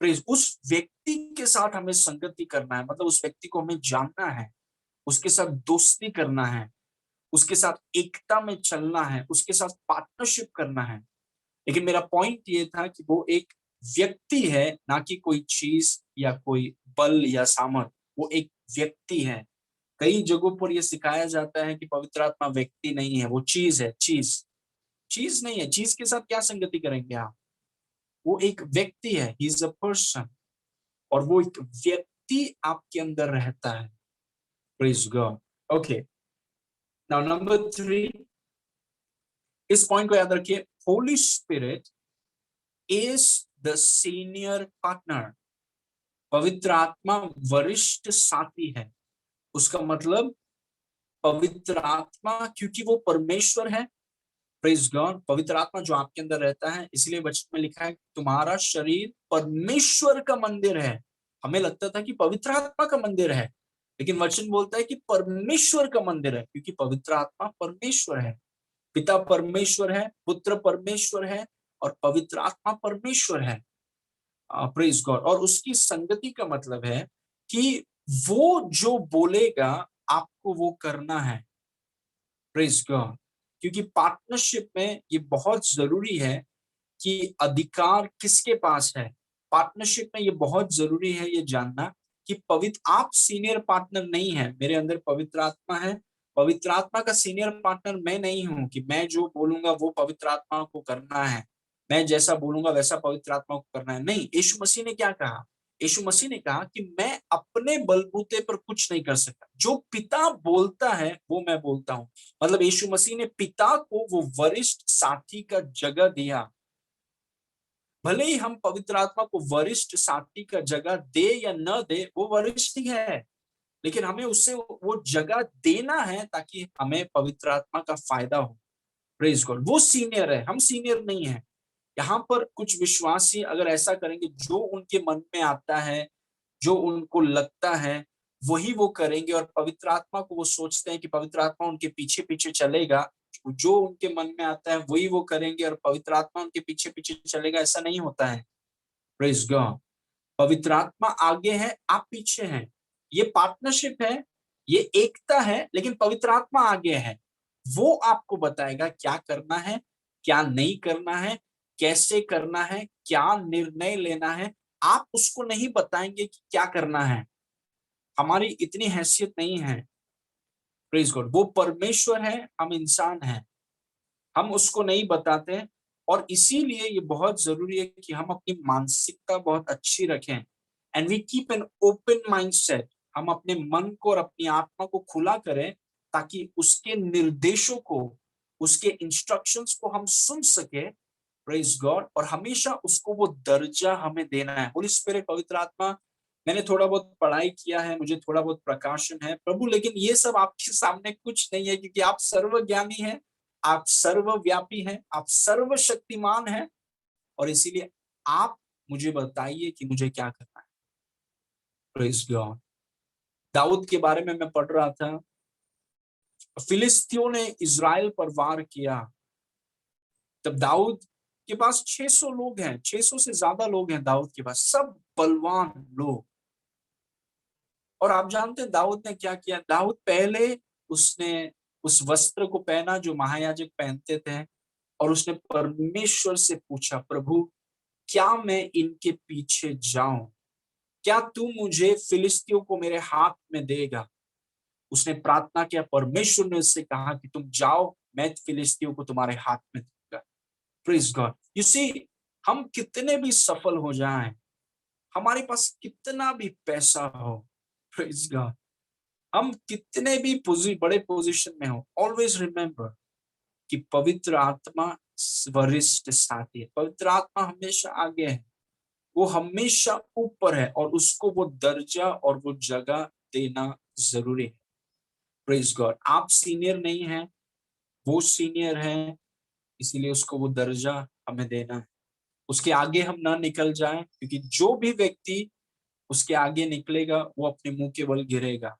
प्रेज, उस व्यक्ति के साथ हमें संगति करना है, मतलब उस व्यक्ति को हमें जानना है, उसके साथ दोस्ती करना है, उसके साथ एकता में चलना है, उसके साथ पार्टनरशिप करना है। लेकिन मेरा पॉइंट ये था कि वो एक व्यक्ति है, ना कि कोई चीज या कोई बल या सामर्थ, वो एक व्यक्ति है। कई जगहों पर यह सिखाया जाता है कि पवित्र आत्मा व्यक्ति नहीं है, वो चीज है। चीज चीज नहीं है, चीज के साथ क्या संगति करेंगे आप? वो एक व्यक्ति है, ही इज अ पर्सन, और वो एक व्यक्ति आपके अंदर रहता है। Praise God. Okay, now number 3, इस पॉइंट को याद रखिए, Holi spirit is the senior partner. पवित्र आत्मा वरिष्ठ साथी है। उसका मतलब पवित्र आत्मा, क्योंकि वो परमेश्वर है, प्रेज गॉड, पवित्र आत्मा जो आपके अंदर रहता है, इसलिए वचन में लिखा है तुम्हारा शरीर परमेश्वर का मंदिर है। हमें लगता था कि पवित्र आत्मा का मंदिर है, लेकिन वचन बोलता है कि परमेश्वर का मंदिर है, क्योंकि पवित्र आत्मा परमेश्वर है। पिता परमेश्वर है, पुत्र परमेश्वर है, और पवित्र आत्मा परमेश्वर है। Praise God. और उसकी संगति का मतलब है कि वो जो बोलेगा आपको वो करना है। Praise God. क्योंकि पार्टनरशिप में ये बहुत जरूरी है कि अधिकार किसके पास है। पार्टनरशिप में ये बहुत जरूरी है ये जानना कि पवित्र आप सीनियर पार्टनर नहीं है, मेरे अंदर पवित्र आत्मा है। पवित्र आत्मा का सीनियर पार्टनर मैं नहीं हूं कि मैं जो बोलूंगा वो पवित्र आत्मा को करना है, मैं जैसा बोलूंगा वैसा पवित्र आत्मा को करना है। नहीं, यीशु मसीह ने क्या कहा? यीशु मसीह ने कहा कि मैं अपने बलबूते पर कुछ नहीं कर सकता, जो पिता बोलता है वो मैं बोलता हूं। मतलब यीशु मसीह ने पिता को वो वरिष्ठ साथी का जगह दिया। भले ही हम पवित्र आत्मा को वरिष्ठ साथी का जगह दे या न दे, वो वरिष्ठ ही है, लेकिन हमें उससे वो जगह देना है ताकि हमें पवित्र आत्मा का फायदा हो। Praise God. वो सीनियर है, हम सीनियर नहीं है। यहाँ पर कुछ विश्वासी अगर ऐसा करेंगे, जो उनके मन में आता है, जो उनको लगता है वही वो करेंगे, और पवित्र आत्मा को वो सोचते हैं कि पवित्र आत्मा उनके पीछे पीछे चलेगा, जो उनके मन में आता है वही वो करेंगे और पवित्र आत्मा उनके पीछे पीछे चलेगा, ऐसा नहीं होता है। Praise God. पवित्र आत्मा आगे है, आप पीछे हैं, ये पार्टनरशिप है, ये एकता है, लेकिन पवित्र आत्मा आगे है। वो आपको बताएगा क्या करना है, क्या नहीं करना है, कैसे करना है, क्या निर्णय लेना है। आप उसको नहीं बताएंगे कि क्या करना है, हमारी इतनी हैसियत नहीं है। Praise God. वो परमेश्वर है, हम इंसान हैं, हम उसको नहीं बताते। और इसीलिए ये बहुत जरूरी है कि हम अपनी मानसिकता बहुत अच्छी रखें, and we keep an open mindset. हम अपने मन को और अपनी आत्मा को खुला करें ताकि उसके निर्देशों को, उसके इंस्ट्रक्शंस को हम सुन सके। Praise God. और हमेशा उसको वो दर्जा हमें देना है। होली स्पिरिट, पवित्र आत्मा, मैंने थोड़ा बहुत पढ़ाई किया है, मुझे थोड़ा बहुत प्रकाशन है प्रभु, लेकिन ये सब आपके सामने कुछ नहीं है, क्योंकि आप सर्वज्ञानी हैं, आप सर्वव्यापी हैं, आप सर्वशक्तिमान हैं, और इसीलिए आप मुझे बताइए कि मुझे क्या करना है। Praise God. दाऊद के बारे में मैं पढ़ रहा था, फिलिस्तियों ने इज़राइल पर वार किया, तब दाऊद के पास 600 लोग हैं, 600 से ज्यादा लोग हैं दाऊद के पास, सब बलवान लोग। और आप जानते हैं दाऊद ने क्या किया? दाऊद पहले उसने उस वस्त्र को पहना जो महायाजक पहनते थे, और उसने परमेश्वर से पूछा, प्रभु क्या मैं इनके पीछे जाऊं? क्या तू मुझे फिलिस्तियों को मेरे हाथ में देगा? उसने प्रार्थना किया, परमेश्वर ने उससे कहा कि तुम जाओ, मैं फिलिस्तियों को तुम्हारे हाथ में दूंगा। Praise God. यू सी, हम कितने भी सफल हो जाएं, हमारे पास कितना भी पैसा हो, प्रेज गॉड, हम कितने भी बड़े पोजीशन में हो, ऑलवेज रिमेंबर कि पवित्र आत्मा वरिष्ठ साथी है। पवित्र आत्मा हमेशा आगे है, वो हमेशा ऊपर है और उसको वो दर्जा और वो जगह देना जरूरी है। प्रेज गॉड, आप सीनियर नहीं हैं, वो सीनियर है, इसीलिए उसको वो दर्जा हमें देना है। उसके आगे हम ना निकल जाएं, क्योंकि जो भी व्यक्ति उसके आगे निकलेगा वो अपने मुंह के बल गिरेगा।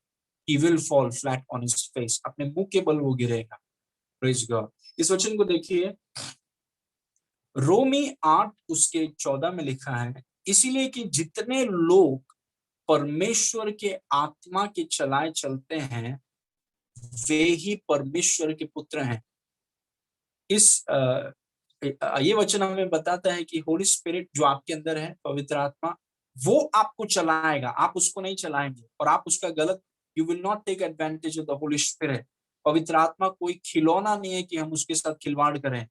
He will fall flat on his face, अपने मुंह के बल वो गिरेगा। Praise God। इस वचन को देखिए, रोमी 8 उसके 14 में लिखा है, इसीलिए कि जितने लोग परमेश्वर के आत्मा के चलाए चलते हैं, वे ही परमेश्वर के पुत्र हैं। ये वचन हमें बताता है कि होली स्पिरिट जो आपके अंदर है, पवित्र आत्मा, वो आपको चलाएगा, आप उसको नहीं चलाएंगे। और आप उसका गलत, you will not take advantage of the holy spirit. पवित्र आत्मा कोई खिलौना नहीं है कि हम उसके साथ खिलवाड़ करें।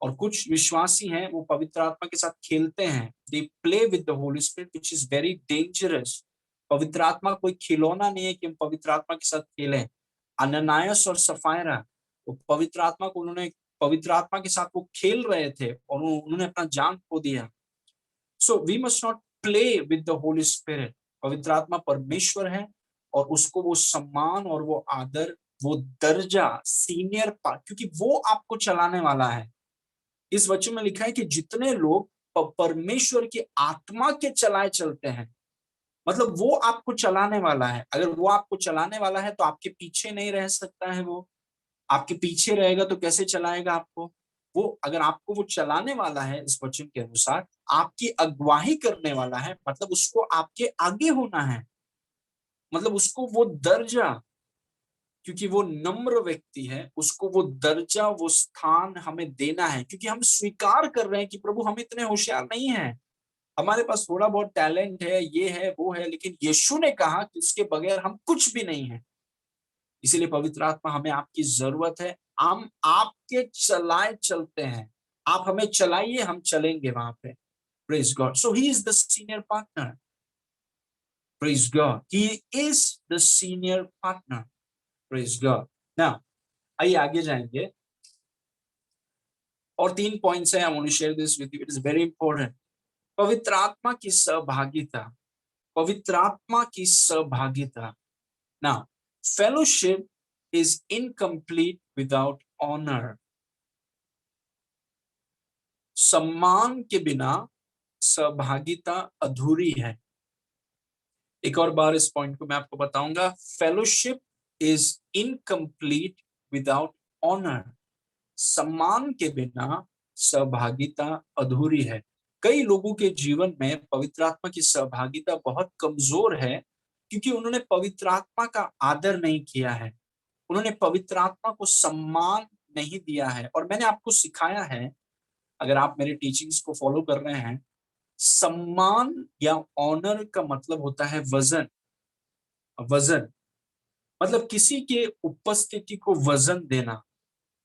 और कुछ विश्वासी हैं, वो पवित्र आत्मा के साथ खेलते हैं, they play with the holy spirit, which is very dangerous. पवित्र आत्मा कोई खिलौना नहीं है कि हम पवित्र आत्मा के साथ खेलें। अननायास और सफायरा, वो पवित्र आत्मा को उन्होंने, पवित्र आत्मा के साथ वो खेल रहे थे और उन्होंने अपना जान खो दिया। So we must not play with the holy spirit. पवित्र आत्मा परमेश्वर है और उसको वो सम्मान और वो आदर, वो दर्जा, सीनियर पार्ट, क्योंकि वो आपको चलाने वाला है। इस वचन में लिखा है कि जितने लोग परमेश्वर की आत्मा के चलाए चलते हैं, मतलब वो आपको चलाने वाला है। अगर वो आपको चलाने वाला है तो आपके पीछे नहीं रह सकता है। वो आपके पीछे रहेगा तो कैसे चलाएगा आपको? वो अगर आपको वो चलाने वाला है, इस वचन के अनुसार आपकी अगुवाही करने वाला है, मतलब उसको आपके आगे होना है, मतलब उसको वो दर्जा, क्योंकि वो नम्र व्यक्ति है, उसको वो दर्जा, वो स्थान हमें देना है। क्योंकि हम स्वीकार कर रहे हैं कि प्रभु, हम इतने होशियार नहीं हैं, हमारे पास थोड़ा बहुत टैलेंट है, ये है वो है, लेकिन यीशु ने कहा कि उसके बगैर हम कुछ भी नहीं है। इसीलिए पवित्र आत्मा, हमें आपकी जरूरत है। हम आपके चलाए चलते हैं, आप हमें चलाइए, हम चलेंगे वहां पे। Praise God. So he is the senior partner. Praise God, he is the senior partner. Praise God. ना, आइए आगे जाएंगे। और 3 पॉइंट्स है, I want to share this with you, it is very important. पवित्र आत्मा की सहभागिता, पवित्र आत्मा की सहभागिता। ना, fellowship is incomplete without honour. सम्मान के बिना सहभागिता अधूरी है। एक और बार इस पॉइंट को मैं आपको बताऊंगा, fellowship is incomplete without honour. सम्मान के बिना सहभागिता अधूरी है। कई लोगों के जीवन में पवित्र आत्मा की सहभागिता बहुत कमजोर है, क्योंकि उन्होंने पवित्र आत्मा का आदर नहीं किया है, उन्होंने पवित्र आत्मा को सम्मान नहीं दिया है। और मैंने आपको सिखाया है, अगर आप मेरे टीचिंग्स को फॉलो कर रहे हैं, सम्मान या ऑनर का मतलब होता है वजन। वजन मतलब किसी के उपस्थिति को वजन देना,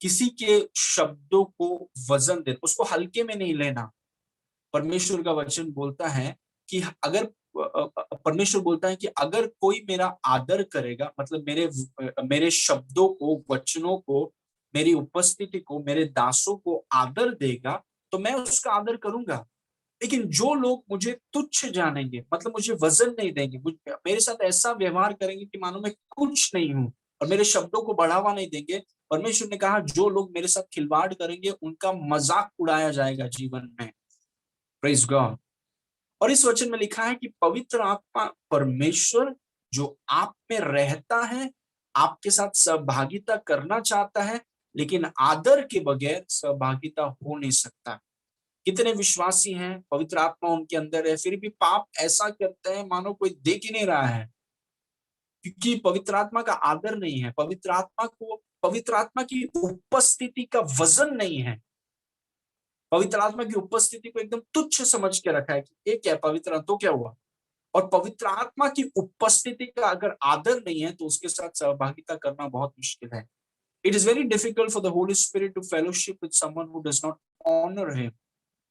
किसी के शब्दों को वजन देना, उसको हल्के में नहीं लेना। परमेश्वर का वचन बोलता है कि अगर परमेश्वर बोलता है कि अगर कोई मेरा आदर करेगा, मतलब मेरे शब्दों को, वचनों को, मेरी उपस्थिति को, मेरे दासों को आदर देगा, तो मैं उसका आदर करूंगा। लेकिन जो लोग मुझे तुच्छ जानेंगे, मतलब मुझे वजन नहीं देंगे, मेरे साथ ऐसा व्यवहार करेंगे कि मानो मैं कुछ नहीं हूं, और मेरे शब्दों को बढ़ावा नहीं देंगे, परमेश्वर ने कहा जो लोग मेरे साथ खिलवाड़ करेंगे उनका मजाक उड़ाया जाएगा जीवन में। Praise God. और इस वचन में लिखा है कि पवित्र आत्मा परमेश्वर जो आप में रहता है, आपके साथ सहभागिता करना चाहता है, लेकिन आदर के बगैर सहभागिता हो नहीं सकता। कितने विश्वासी हैं, पवित्र आत्मा उनके अंदर है, फिर भी पाप ऐसा करते हैं मानो कोई देख ही नहीं रहा है, क्योंकि पवित्र आत्मा का आदर नहीं है, पवित्र आत्मा को, पवित्र आत्मा की उपस्थिति का वजन नहीं है। पवित्र आत्मा की उपस्थिति को एकदम तुच्छ समझ के रखा है कि ये क्या, पवित्र तो क्या हुआ। और पवित्र आत्मा की उपस्थिति का अगर आदर नहीं है तो उसके साथ सहभागिता करना बहुत मुश्किल है। It is very difficult for the holy spirit to fellowship with someone who does not honour him.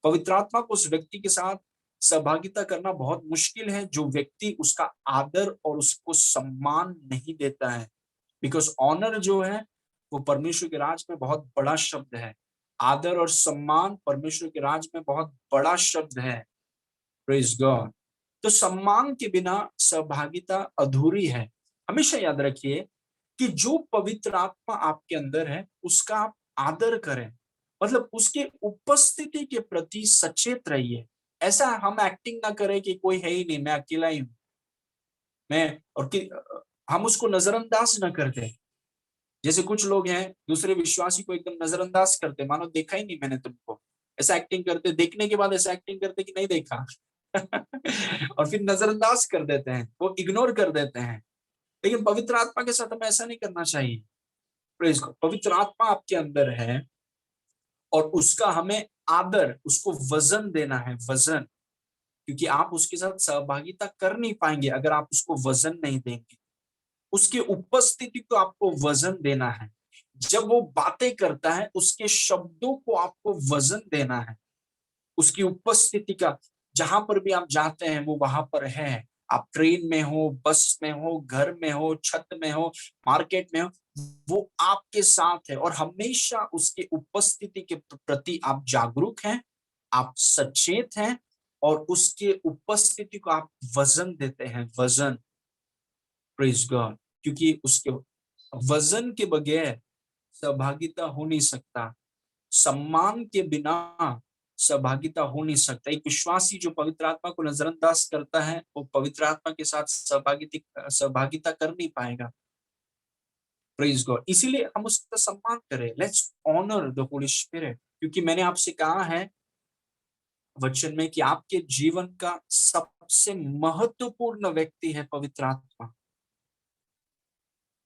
पवित्र आत्मा को उस व्यक्ति के साथ सहभागिता करना बहुत मुश्किल है जो व्यक्ति उसका आदर और उसको सम्मान नहीं देता है। बिकॉज ऑनर जो है वो परमेश्वर के राज में बहुत बड़ा शब्द है। आदर और सम्मान परमेश्वर के राज में बहुत बड़ा शब्द है। Praise God. तो सम्मान के बिना सहभागिता अधूरी है। हमेशा याद रखिए कि जो पवित्र आत्मा आपके अंदर है उसका आप आदर करें, मतलब उसके उपस्थिति के प्रति सचेत रहिए। ऐसा हम एक्टिंग ना करें कि कोई है ही नहीं, मैं अकेला ही हूं, मैं और कि हम उसको नजरअंदाज ना कर दें। जैसे कुछ लोग हैं दूसरे विश्वासी को एकदम नजरअंदाज करते, मानो देखा ही नहीं मैंने तुमको, ऐसा एक्टिंग करते, देखने के बाद ऐसा एक्टिंग करते कि नहीं देखा और फिर नजरअंदाज कर देते हैं, वो इग्नोर कर देते हैं। लेकिन पवित्र आत्मा के साथ हमें ऐसा नहीं करना चाहिए। Praise God. पवित्र आत्मा आपके अंदर है और उसका हमें आदर, उसको वजन देना है, वजन। क्योंकि आप उसके साथ सहभागिता कर नहीं पाएंगे अगर आप उसको वजन नहीं देंगे। उसके उपस्थिति को आपको वजन देना है। जब वो बातें करता है उसके शब्दों को आपको वजन देना है। उसकी उपस्थिति का, जहां पर भी आप जाते हैं वो वहां पर है। आप ट्रेन में हो, बस में हो, घर में हो, छत में हो, मार्केट में हो, वो आपके साथ है और हमेशा उसके उपस्थिति के प्रति आप जागरूक हैं, आप सचेत हैं और उसके उपस्थिति को आप वजन देते हैं, वजन। Praise God. क्योंकि उसके वजन के बगैर सहभागिता हो नहीं सकता, सम्मान के बिना सहभागिता हो नहीं सकता। एक विश्वासी जो पवित्र आत्मा को नजरअंदाज करता है वो पवित्र आत्मा के साथ सहभागिता कर नहीं पाएगा। Praise God. इसीलिए हम उसका सम्मान करें। Let's honour the holy spirit. क्योंकि मैंने आपसे कहा है वचन में कि आपके जीवन का सबसे महत्वपूर्ण व्यक्ति है पवित्र आत्मा।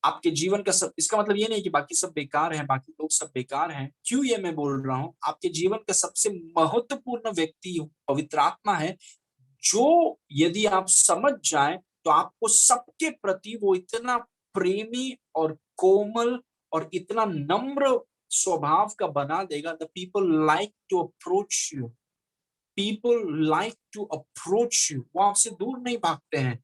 आपके जीवन का सब, इसका मतलब ये नहीं कि बाकी सब बेकार हैं, बाकी लोग सब बेकार हैं। क्यों ये मैं बोल रहा हूं? आपके जीवन का सबसे महत्वपूर्ण व्यक्ति पवित्र आत्मा है, जो यदि आप समझ जाए तो आपको सबके प्रति वो इतना प्रेमी और कोमल और इतना नम्र स्वभाव का बना देगा। The people like to approach you, people like to approach you. वो आपसे दूर नहीं भागते हैं।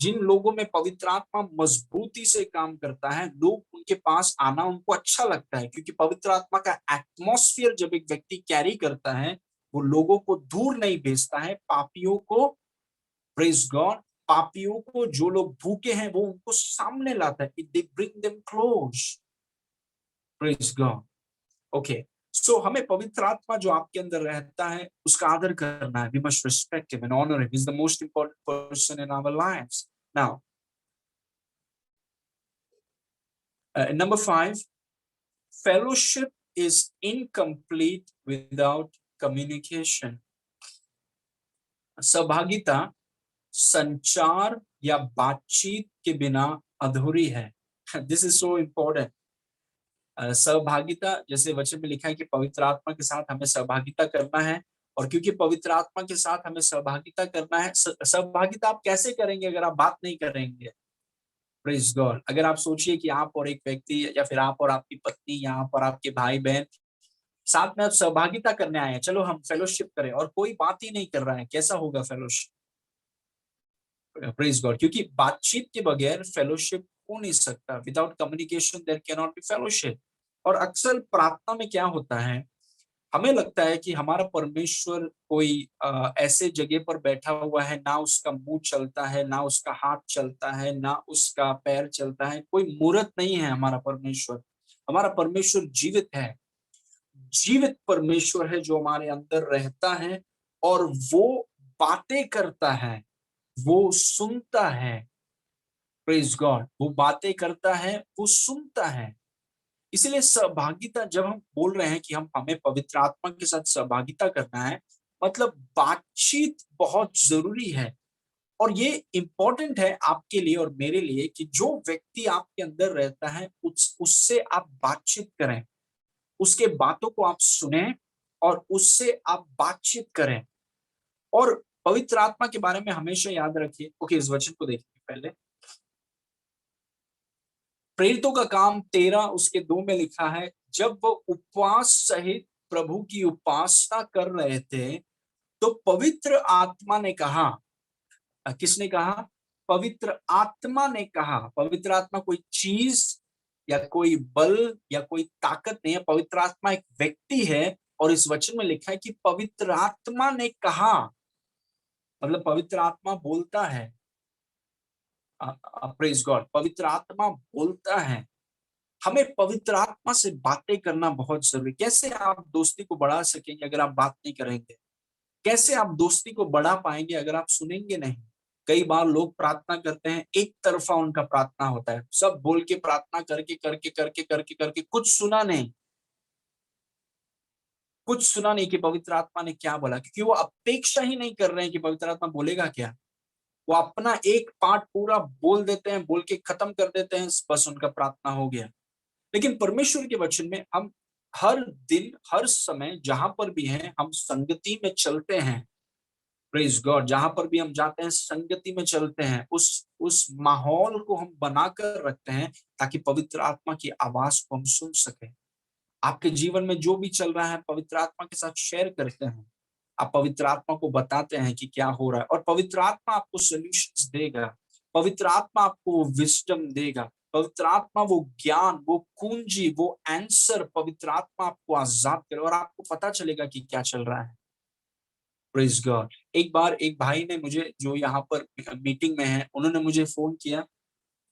जिन लोगों में पवित्र आत्मा मजबूती से काम करता है, लोग उनके पास आना उनको अच्छा लगता है। क्योंकि पवित्र आत्मा का एटमॉस्फेयर जब एक व्यक्ति कैरी करता है वो लोगों को दूर नहीं भेजता है, पापियों को, प्रेज गॉड, पापियों को, जो लोग भूखे हैं वो उनको सामने लाता है। They bring them close. Praise God. Okay. So हमें पवित्र आत्मा जो आपके अंदर रहता है उसका आदर करना है। We must respect him and honour him. He is the most important person in our lives. Now, number 5, fellowship is incomplete without communication. सहभागिता संचार या बातचीत के बिना अधूरी है। This is so important. सहभागिता, जैसे वचन में लिखा है कि पवित्र आत्मा के साथ हमें सहभागिता करना है। और क्योंकि पवित्र आत्मा के साथ हमें सहभागिता करना है, सहभागिता आप कैसे करेंगे अगर आप बात नहीं करेंगे? Praise God. अगर आप सोचिए कि आप और एक व्यक्ति या फिर आप और आपकी पत्नी या आप और आपके भाई बहन साथ में आप सहभागिता करने आए हैं, चलो हम फेलोशिप करें, और कोई बात ही नहीं कर रहा है, कैसा होगा फेलोशिप? Praise God. क्योंकि बातचीत के बगैर फेलोशिप हो नहीं सकता। Without communication there can not be fellowship. और अक्सर प्रार्थना में क्या होता है, हमें लगता है कि हमारा परमेश्वर कोई ऐसे जगह पर बैठा हुआ है, ना उसका मुंह चलता है, ना उसका हाथ चलता है, ना उसका पैर चलता है, कोई मूर्त नहीं है हमारा परमेश्वर। हमारा परमेश्वर जीवित है, जीवित परमेश्वर है जो हमारे अंदर रहता है और वो बातें करता है, वो सुनता है। Praise God. वो बातें करता है, वो सुनता है। इसलिए सहभागिता, जब हम बोल रहे हैं कि हम हमें पवित्र आत्मा के साथ सहभागिता करना है, मतलब बातचीत बहुत जरूरी है। और ये इंपॉर्टेंट है आपके लिए और मेरे लिए कि जो व्यक्ति आपके अंदर रहता है उससे आप बातचीत करें, उसके बातों को आप सुने और उससे आप बातचीत करें। और पवित्र आत्मा के बारे में हमेशा याद रखिए। ओके, इस वचन को देखिए पहले। प्रेरितों का काम 13 उसके 2 में लिखा है, जब वो उपवास सहित प्रभु की उपासना कर रहे थे, तो पवित्र आत्मा ने कहा, किसने कहा? पवित्र आत्मा ने कहा। पवित्र आत्मा कोई चीज या कोई बल या कोई ताकत नहीं है, पवित्र आत्मा एक व्यक्ति है। और इस वचन में लिखा है कि पवित्र आत्मा ने कहा, मतलब पवित्र आत्मा बोलता है। प्रेज गॉड, पवित्र आत्मा बोलता है। हमें पवित्र आत्मा से बातें करना बहुत जरूरी। कैसे आप दोस्ती को बढ़ा सकेंगे अगर आप बात नहीं करेंगे? कैसे आप दोस्ती को बढ़ा पाएंगे अगर आप सुनेंगे नहीं? कई बार लोग प्रार्थना करते हैं, एक तरफा उनका प्रार्थना होता है, सब बोल के प्रार्थना करके करके करके करके करके कुछ सुना नहीं, कुछ सुना नहीं कि पवित्र आत्मा ने क्या बोला, क्योंकि वो अपेक्षा ही नहीं कर रहे हैं कि पवित्र आत्मा बोलेगा क्या। वो अपना एक पार्ट पूरा बोल देते हैं, बोल के खत्म कर देते हैं, बस उनका प्रार्थना हो गया। लेकिन परमेश्वर के वचन में हम हर दिन हर समय जहां पर भी हैं, हम संगति में चलते हैं। प्रेज गॉड, जहां पर भी हम जाते हैं संगति में चलते हैं, उस माहौल को हम बनाकर रखते हैं ताकि पवित्र आत्मा की आवाज को हम सुन सके। आपके जीवन में जो भी चल रहा है पवित्र आत्मा के साथ शेयर करते हैं। आप पवित्र आत्मा को बताते हैं कि क्या हो रहा है, और पवित्र आत्मा आपको सॉल्यूशंस देगा। पवित्र आत्मा आपको विजडम देगा। पवित्र आत्मा वो ज्ञान, वो कुंजी, वो आंसर, पवित्र आत्मा आपको आजाद करे और आपको पता चलेगा कि क्या चल रहा है। Praise God. एक बार एक भाई ने मुझे, जो यहाँ पर मीटिंग में है, उन्होंने मुझे फोन किया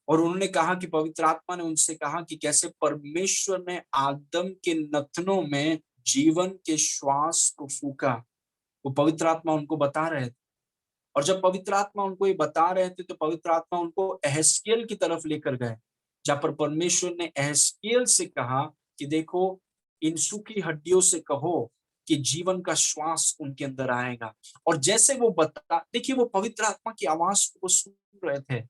और उन्होंने कहा कि पवित्र आत्मा ने उनसे कहा कि कैसे परमेश्वर ने आदम के नथनों में जीवन के श्वास को फूका। वो पवित्र आत्मा उनको बता रहे थे, और जब पवित्र आत्मा उनको ये बता रहे थे तो पवित्र आत्मा उनको एहस्केल की तरफ लेकर गए, जहां पर परमेश्वर ने एहस्केल से कहा कि देखो, इन सूखी हड्डियों से कहो कि जीवन का श्वास उनके अंदर आएगा। और जैसे वो बता, देखिए वो पवित्र आत्मा की आवाज को सुन रहे थे,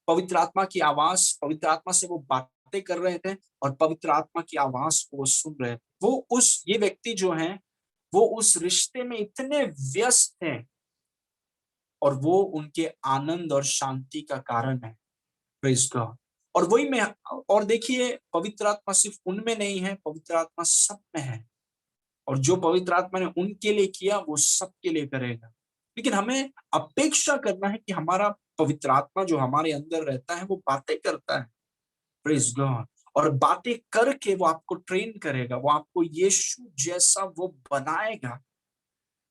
पवित्र आत्मा की आवाज, पवित्र आत्मा से वो बातें कर रहे थे और पवित्र आत्मा की आवाज को वो सुन रहे थे। वो उस ये व्यक्ति जो है, वो उस रिश्ते में इतने व्यस्त हैं और वो उनके आनंद और शांति का कारण है। Praise God. और वही मैं, और देखिए पवित्र आत्मा सिर्फ उनमें नहीं है, पवित्र आत्मा सब में है। और जो पवित्र आत्मा ने उनके लिए किया वो सबके लिए करेगा। लेकिन हमें अपेक्षा करना है कि हमारा पवित्र आत्मा जो हमारे अंदर रहता है वो बातें करता है। Praise God. और बातें करके वो आपको ट्रेन करेगा, वो आपको यीशु जैसा वो बनाएगा।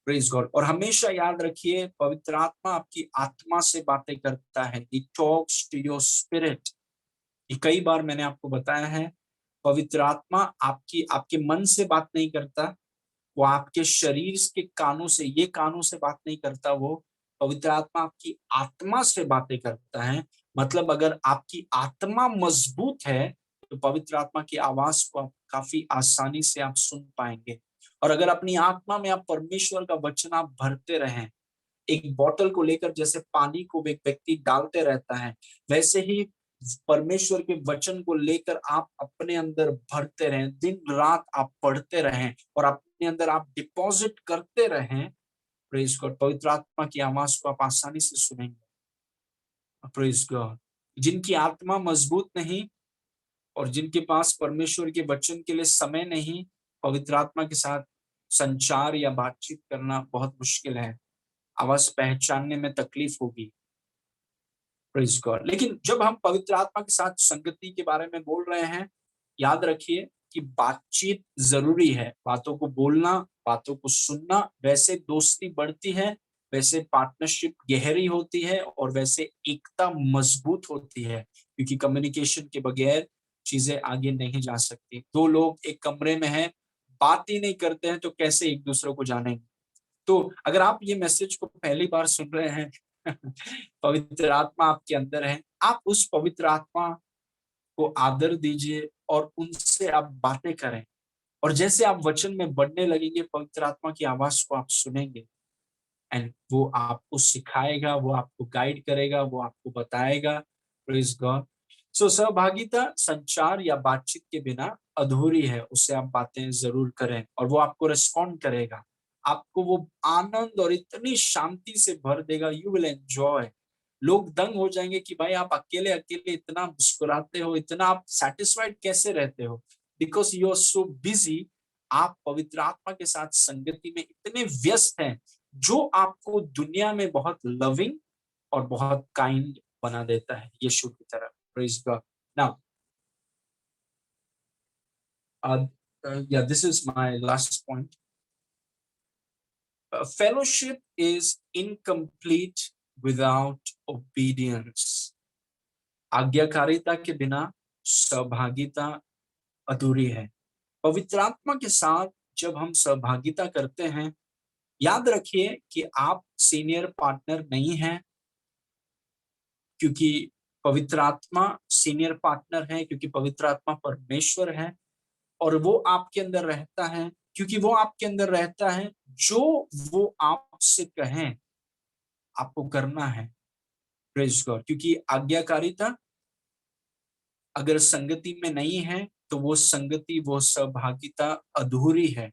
Praise God. और हमेशा याद रखिए, पवित्र आत्मा आपकी आत्मा से बातें करता है। He talks to your spirit. ये कई बार मैंने आपको बताया है, पवित्र आत्मा आपकी आपके मन से बात नहीं करता, वो आपके शरीर के कानों से, ये कानों से बात नहीं करता। वो पवित्र आत्मा आपकी आत्मा से बातें करता है। मतलब अगर आपकी आत्मा मजबूत है तो पवित्र आत्मा की आवाज को आप काफी आसानी से आप सुन पाएंगे। और अगर अपनी आत्मा में आप परमेश्वर का वचन आप भरते रहें, एक बोतल को लेकर जैसे पानी को एक व्यक्ति डालते रहता है, वैसे ही परमेश्वर के वचन को लेकर आप अपने अंदर भरते रहें, दिन रात आप पढ़ते रहें और अपने अंदर आप डिपॉजिट करते रहें। Praise God. पवित्र आत्मा की आवाज को आप आसानी से सुनेंगे। Praise God. जिनकी आत्मा मजबूत नहीं और जिनके पास परमेश्वर के वचन के लिए समय नहीं, पवित्र आत्मा के साथ संचार या बातचीत करना बहुत मुश्किल है। आवाज पहचानने में तकलीफ होगी। Praise God. लेकिन जब हम पवित्र आत्मा के साथ संगति के बारे में बोल रहे हैं, याद रखिए कि बातचीत जरूरी है। बातों को बोलना, बातों को सुनना, वैसे दोस्ती बढ़ती है, वैसे पार्टनरशिप गहरी होती है और वैसे एकता मजबूत होती है। क्योंकि कम्युनिकेशन के बगैर चीजें आगे नहीं जा सकती। दो लोग एक कमरे में हैं, बात ही नहीं करते हैं तो कैसे एक दूसरे को जानेंगे? तो अगर आप ये मैसेज को पहली बार सुन रहे हैं, पवित्र आत्मा आपके अंदर है, आप उस पवित्र आत्मा को आदर दीजिए और उनसे आप बातें करें। और जैसे आप वचन में बढ़ने लगेंगे, पवित्र आत्मा की आवाज को आप सुनेंगे एंड वो आपको सिखाएगा, वो आपको गाइड करेगा, वो आपको बताएगा। Praise God. सो सहभागिता संचार या बातचीत के बिना अधूरी है। उससे आप बातें जरूर करें और वो आपको रिस्पॉन्ड करेगा। आपको वो आनंद और इतनी शांति से भर देगा, यू विल एंजॉय। लोग दंग हो जाएंगे कि भाई आप अकेले अकेले इतना मुस्कुराते हो, इतना आप सेटिस्फाइड कैसे रहते हो? Because you are so busy. आप पवित्र आत्मा के साथ संगति में इतने व्यस्त हैं जो आपको दुनिया में बहुत लविंग और बहुत काइंड बना देता है यीशु की तरह। Praise God. Now yeah, this is my last point. Fellowship is incomplete without obedience. आज्ञाकारिता के बिना सहभागिता अधूरी है। पवित्र आत्मा के साथ जब हम सहभागिता करते हैं, याद रखिए कि आप सीनियर पार्टनर नहीं हैं, क्योंकि पवित्र आत्मा सीनियर पार्टनर है, क्योंकि पवित्र आत्मा परमेश्वर है और वो आपके अंदर रहता है, क्योंकि वो आपके अंदर रहता है। जो वो आपसे कहें आपको करना है। Praise God. क्योंकि आज्ञाकारिता अगर संगति में नहीं है तो वो संगति, वो सहभागिता अधूरी है।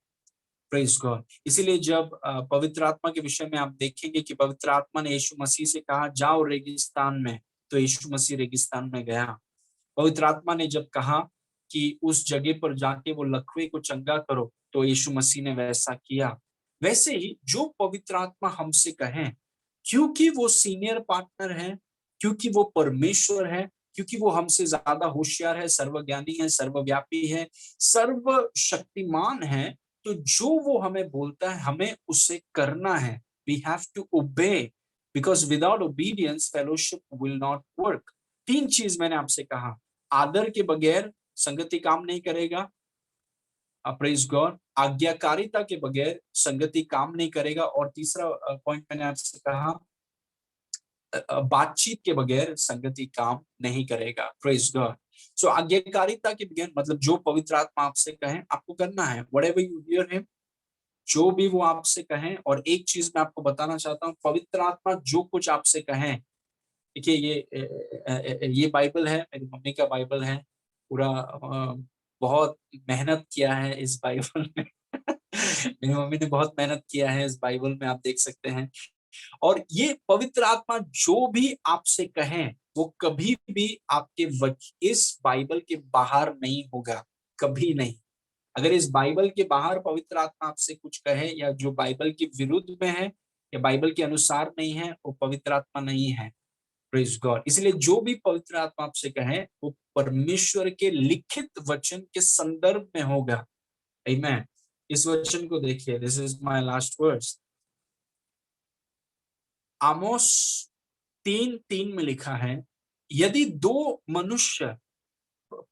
Praise God. इसीलिए जब पवित्र आत्मा के विषय में आप देखेंगे कि पवित्र आत्मा ने यीशु मसीह से कहा जाओ रेगिस्तान में, तो यीशु मसीह रेगिस्तान में गया। पवित्र आत्मा ने जब कहा कि उस जगह पर जाके वो लकवे को चंगा करो, तो यीशु मसीह ने वैसा किया। वैसे ही जो पवित्र आत्मा हमसे कहें, क्योंकि वो सीनियर पार्टनर है, क्योंकि वो परमेश्वर है, क्योंकि वो हमसे ज्यादा होशियार है, सर्वज्ञानी है, सर्वव्यापी है, सर्वशक्तिमान है, तो जो वो हमें बोलता है हमें उसे करना है। We have to obey, because without obedience fellowship will not work. 3 चीज मैंने आपसे कहा। आदर के बगैर संगति काम नहीं करेगा। Praise God. आज्ञाकारिता के बगैर संगति काम नहीं करेगा। और तीसरा पॉइंट मैंने आपसे कहा, बातचीत के बगैर संगति काम नहीं करेगा। Praise God. सो आज्ञाकारिता के बगैर मतलब जो पवित्र आत्मा आपसे कहें आपको करना है। व्हाटएवर यू हियर हिम, जो भी वो आपसे कहें। और एक चीज मैं आपको बताना चाहता हूँ, पवित्र आत्मा जो कुछ आपसे कहें, देखिए ये बाइबल है, मेरी मम्मी का बाइबल है पूरा। बहुत मेहनत किया है इस बाइबल में। मेरी मम्मी ने बहुत मेहनत किया है इस बाइबल में, आप देख सकते हैं। और ये पवित्र आत्मा जो भी आपसे कहें वो कभी भी आपके इस बाइबल के बाहर नहीं होगा, कभी नहीं। अगर इस बाइबल के बाहर पवित्र आत्मा आपसे कुछ कहे या जो बाइबल के विरुद्ध में है या बाइबल के अनुसार नहीं है, वो पवित्र आत्मा नहीं है। Praise God. इसलिए जो भी पवित्र आत्मा आपसे कहे वो परमेश्वर के लिखित वचन के संदर्भ में होगा। आमीन। इस वचन को देखिए, this is my last verse. Amos 3:3 में लिखा है, यदि 2 मनुष्य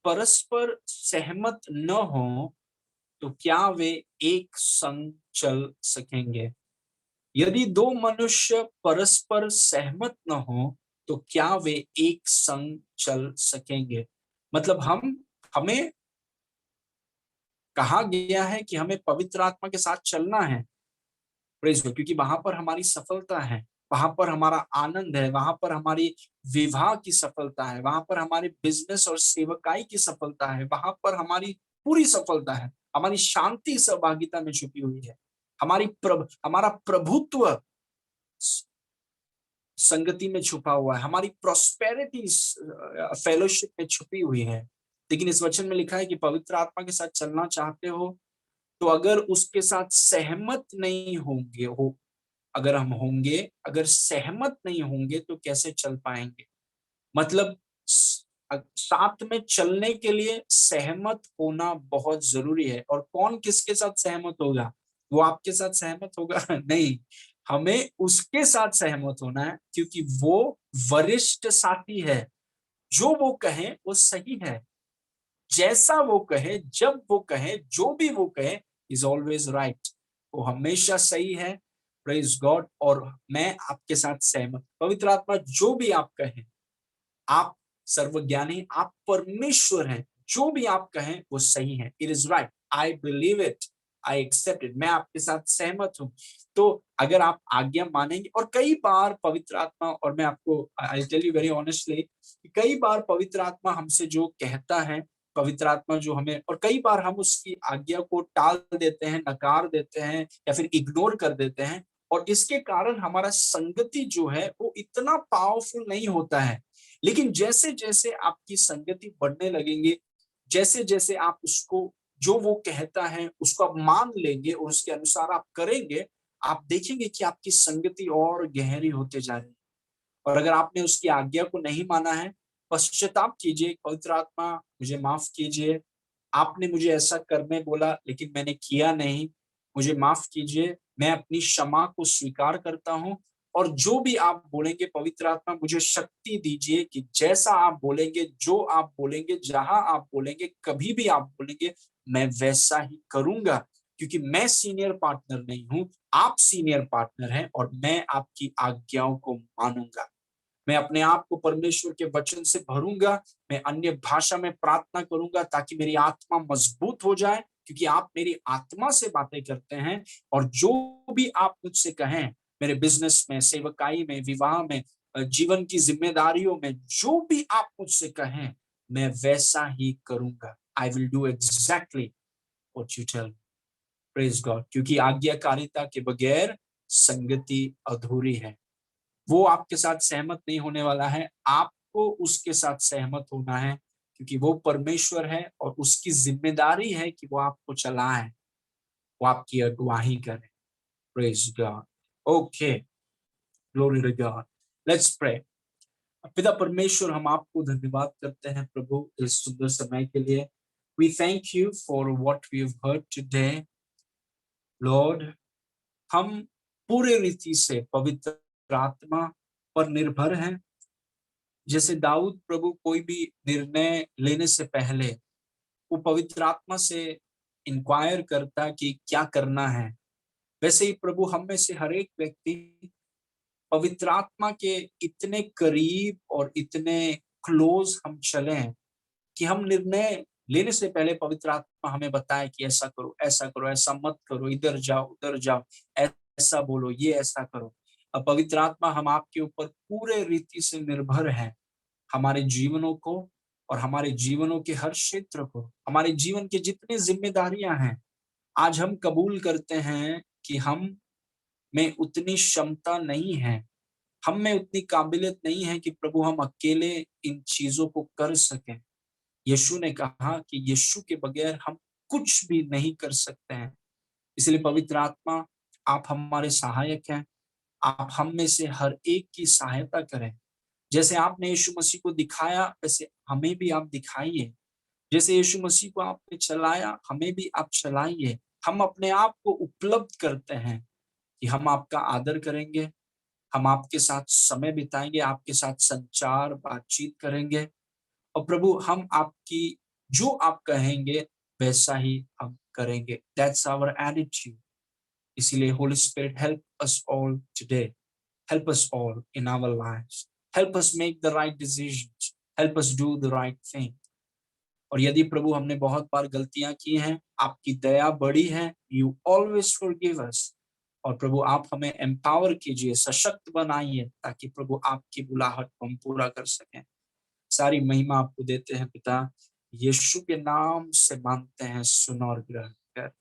परस्पर सहमत न हो तो क्या वे एक संग चल सकेंगे। यदि 2 मनुष्य परस्पर सहमत न हो तो क्या वे एक संग चल सकेंगे। मतलब हमें कहा गया है कि हमें पवित्र आत्मा के साथ चलना है। Praise God. क्योंकि वहां पर हमारी सफलता है, वहां पर हमारा आनंद है, वहां पर हमारी विवाह की सफलता है, वहां पर हमारी बिजनेस और सेवकाई की सफलता है, वहां पर हमारी पूरी सफलता है। हमारी शांति सहभागिता में छुपी हुई है। हमारा प्रभुत्व संगति में छुपा हुआ है। हमारी प्रोस्पेरिटी फेलोशिप में छुपी हुई है। लेकिन इस वचन में लिखा है कि पवित्र आत्मा के साथ चलना चाहते हो तो अगर उसके साथ सहमत नहीं होंगे हो अगर हम होंगे, अगर सहमत नहीं होंगे तो कैसे चल पाएंगे। मतलब साथ में चलने के लिए सहमत होना बहुत जरूरी है। और कौन किसके साथ सहमत होगा? वो आपके साथ सहमत होगा? नहीं, हमें उसके साथ सहमत होना है, क्योंकि वो वरिष्ठ साथी है। जो वो कहे वो सही है, जैसा वो कहे, जब वो कहे, जो भी वो कहे इज ऑलवेज राइट। वो हमेशा सही है। Praise God. और मैं आपके साथ सहमत। पवित्र आत्मा जो भी आप कहें, आप सर्वज्ञानी, आप परमेश्वर हैं, जो भी आप कहें वो सही है। It is right, I believe it, I accept it. मैं आपके साथ सहमत हूं। तो अगर आप आज्ञा मानेंगे, और कई बार पवित्र आत्मा, और मैं आपको I tell you very honestly, कई बार पवित्र आत्मा हमसे जो कहता है, पवित्र आत्मा जो हमें, और कई बार हम उसकी आज्ञा को टाल देते हैं, नकार देते हैं या फिर इग्नोर कर देते हैं। और इसके कारण हमारा संगति जो है वो इतना पावरफुल नहीं होता है। लेकिन जैसे जैसे आपकी संगति बढ़ने लगेंगे, जैसे जैसे आप उसको जो वो कहता है उसको आप मान लेंगे और उसके अनुसार आप करेंगे, आप देखेंगे कि आपकी संगति और गहरी होते जा रही है। और अगर आपने उसकी आज्ञा को नहीं माना है, पश्चाताप कीजिए, पवित्र आत्मा मुझे माफ कीजिए, आपने मुझे ऐसा करने बोला लेकिन मैंने किया नहीं, मुझे माफ कीजिए, मैं अपनी क्षमा को स्वीकार करता हूँ और जो भी आप बोलेंगे पवित्र आत्मा मुझे शक्ति दीजिए कि जैसा आप बोलेंगे, जो आप बोलेंगे, जहां आप बोलेंगे, कभी भी आप बोलेंगे, मैं वैसा ही करूंगा, क्योंकि मैं सीनियर पार्टनर नहीं हूं, आप सीनियर पार्टनर हैं और मैं आपकी आज्ञाओं को मानूंगा। मैं अपने आप को परमेश्वर के वचन से भरूंगा, मैं अन्य भाषा में प्रार्थना करूंगा ताकि मेरी आत्मा मजबूत हो जाए, क्योंकि आप मेरी आत्मा से बातें करते हैं और जो भी आप मुझसे कहें, मेरे बिजनेस में, सेवकाई में, विवाह में, जीवन की जिम्मेदारियों में, जो भी आप मुझसे कहें, मैं वैसा ही करूंगा। I will do exactly what you tell. Praise God. क्योंकि आज्ञाकारिता के बगैर संगति अधूरी है। वो आपके साथ सहमत नहीं होने वाला है, आपको उसके साथ सहमत होना है, क्योंकि वो परमेश्वर है और उसकी जिम्मेदारी है कि वो आपको चलाए, वो आपकी अगुवाही करे। Praise God. Okay, glory to God. Let's pray. पिता परमेश्वर, हम आपको धन्यवाद करते हैं प्रभु इस सुंदर समय के लिए। We thank you for what we have heard today lord. हम पूरे रीति से पवित्र आत्मा पर निर्भर हैं। जैसे दाऊद प्रभु कोई भी निर्णय लेने से पहले वो पवित्र आत्मा से इंक्वायर करता कि क्या करना है, वैसे ही प्रभु हम में से हर एक व्यक्ति पवित्र आत्मा के इतने करीब और इतने क्लोज हम चले कि हम निर्णय लेने से पहले पवित्र आत्मा हमें बताए कि ऐसा करो, ऐसा करो, ऐसा मत करो, इधर जाओ, उधर जाओ, ऐसा बोलो, ये ऐसा करो। अब पवित्र आत्मा, हम आपके ऊपर पूरे रीति से निर्भर है, हमारे जीवनों को और हमारे जीवनों के हर क्षेत्र को, हमारे जीवन की जितनी जिम्मेदारियां हैं, आज हम कबूल करते हैं कि हम में उतनी क्षमता नहीं है, हम में उतनी काबिलियत नहीं है कि प्रभु हम अकेले इन चीजों को कर सकें। यीशु ने कहा कि यीशु के बगैर हम कुछ भी नहीं कर सकते हैं। इसलिए पवित्र आत्मा, आप हमारे सहायक हैं, आप हम में से हर एक की सहायता करें। जैसे आपने यीशु मसीह को दिखाया, वैसे हमें भी आप दिखाइए। जैसे यीशु मसीह को आपने चलाया, हमें भी आप चलाइए। हम अपने आप को उपलब्ध करते हैं कि हम आपका आदर करेंगे, हम आपके साथ समय बिताएंगे, आपके साथ संचार, बातचीत करेंगे और प्रभु हम आपकी जो आप कहेंगे वैसा ही हम करेंगे। That's our attitude. इसीलिए holy spirit, help us all today, help us all in our lives, help us make the right decisions, help us do the right thing. और यदि प्रभु हमने बहुत बार गलतियां की हैं, आपकी दया बड़ी है, यू ऑलवेज फॉरगिव अस। और प्रभु आप हमें एम्पावर कीजिए, सशक्त बनाइए, ताकि प्रभु आपकी बुलाहट को हम पूरा कर सकें। सारी महिमा आपको देते हैं पिता, यीशु के नाम से मांगते हैं, सुन और ग्रहण कर।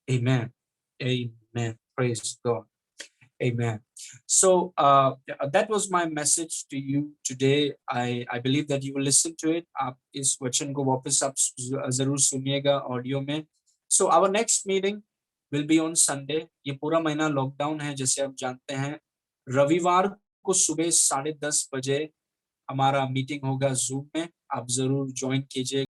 Amen, amen, praise God, amen. So that was my message to you today. I believe that you will listen to it. आप इस वचन को वापस आप जरूर सुनिएगा ऑडियो में। So our next meeting will be on Sunday. ये पूरा महीना लॉकडाउन है, जैसे आप जानते हैं। रविवार को सुबह 10:30 बजे हमारा मीटिंग होगा जूम में, आप जरूर ज्वाइन कीजिए।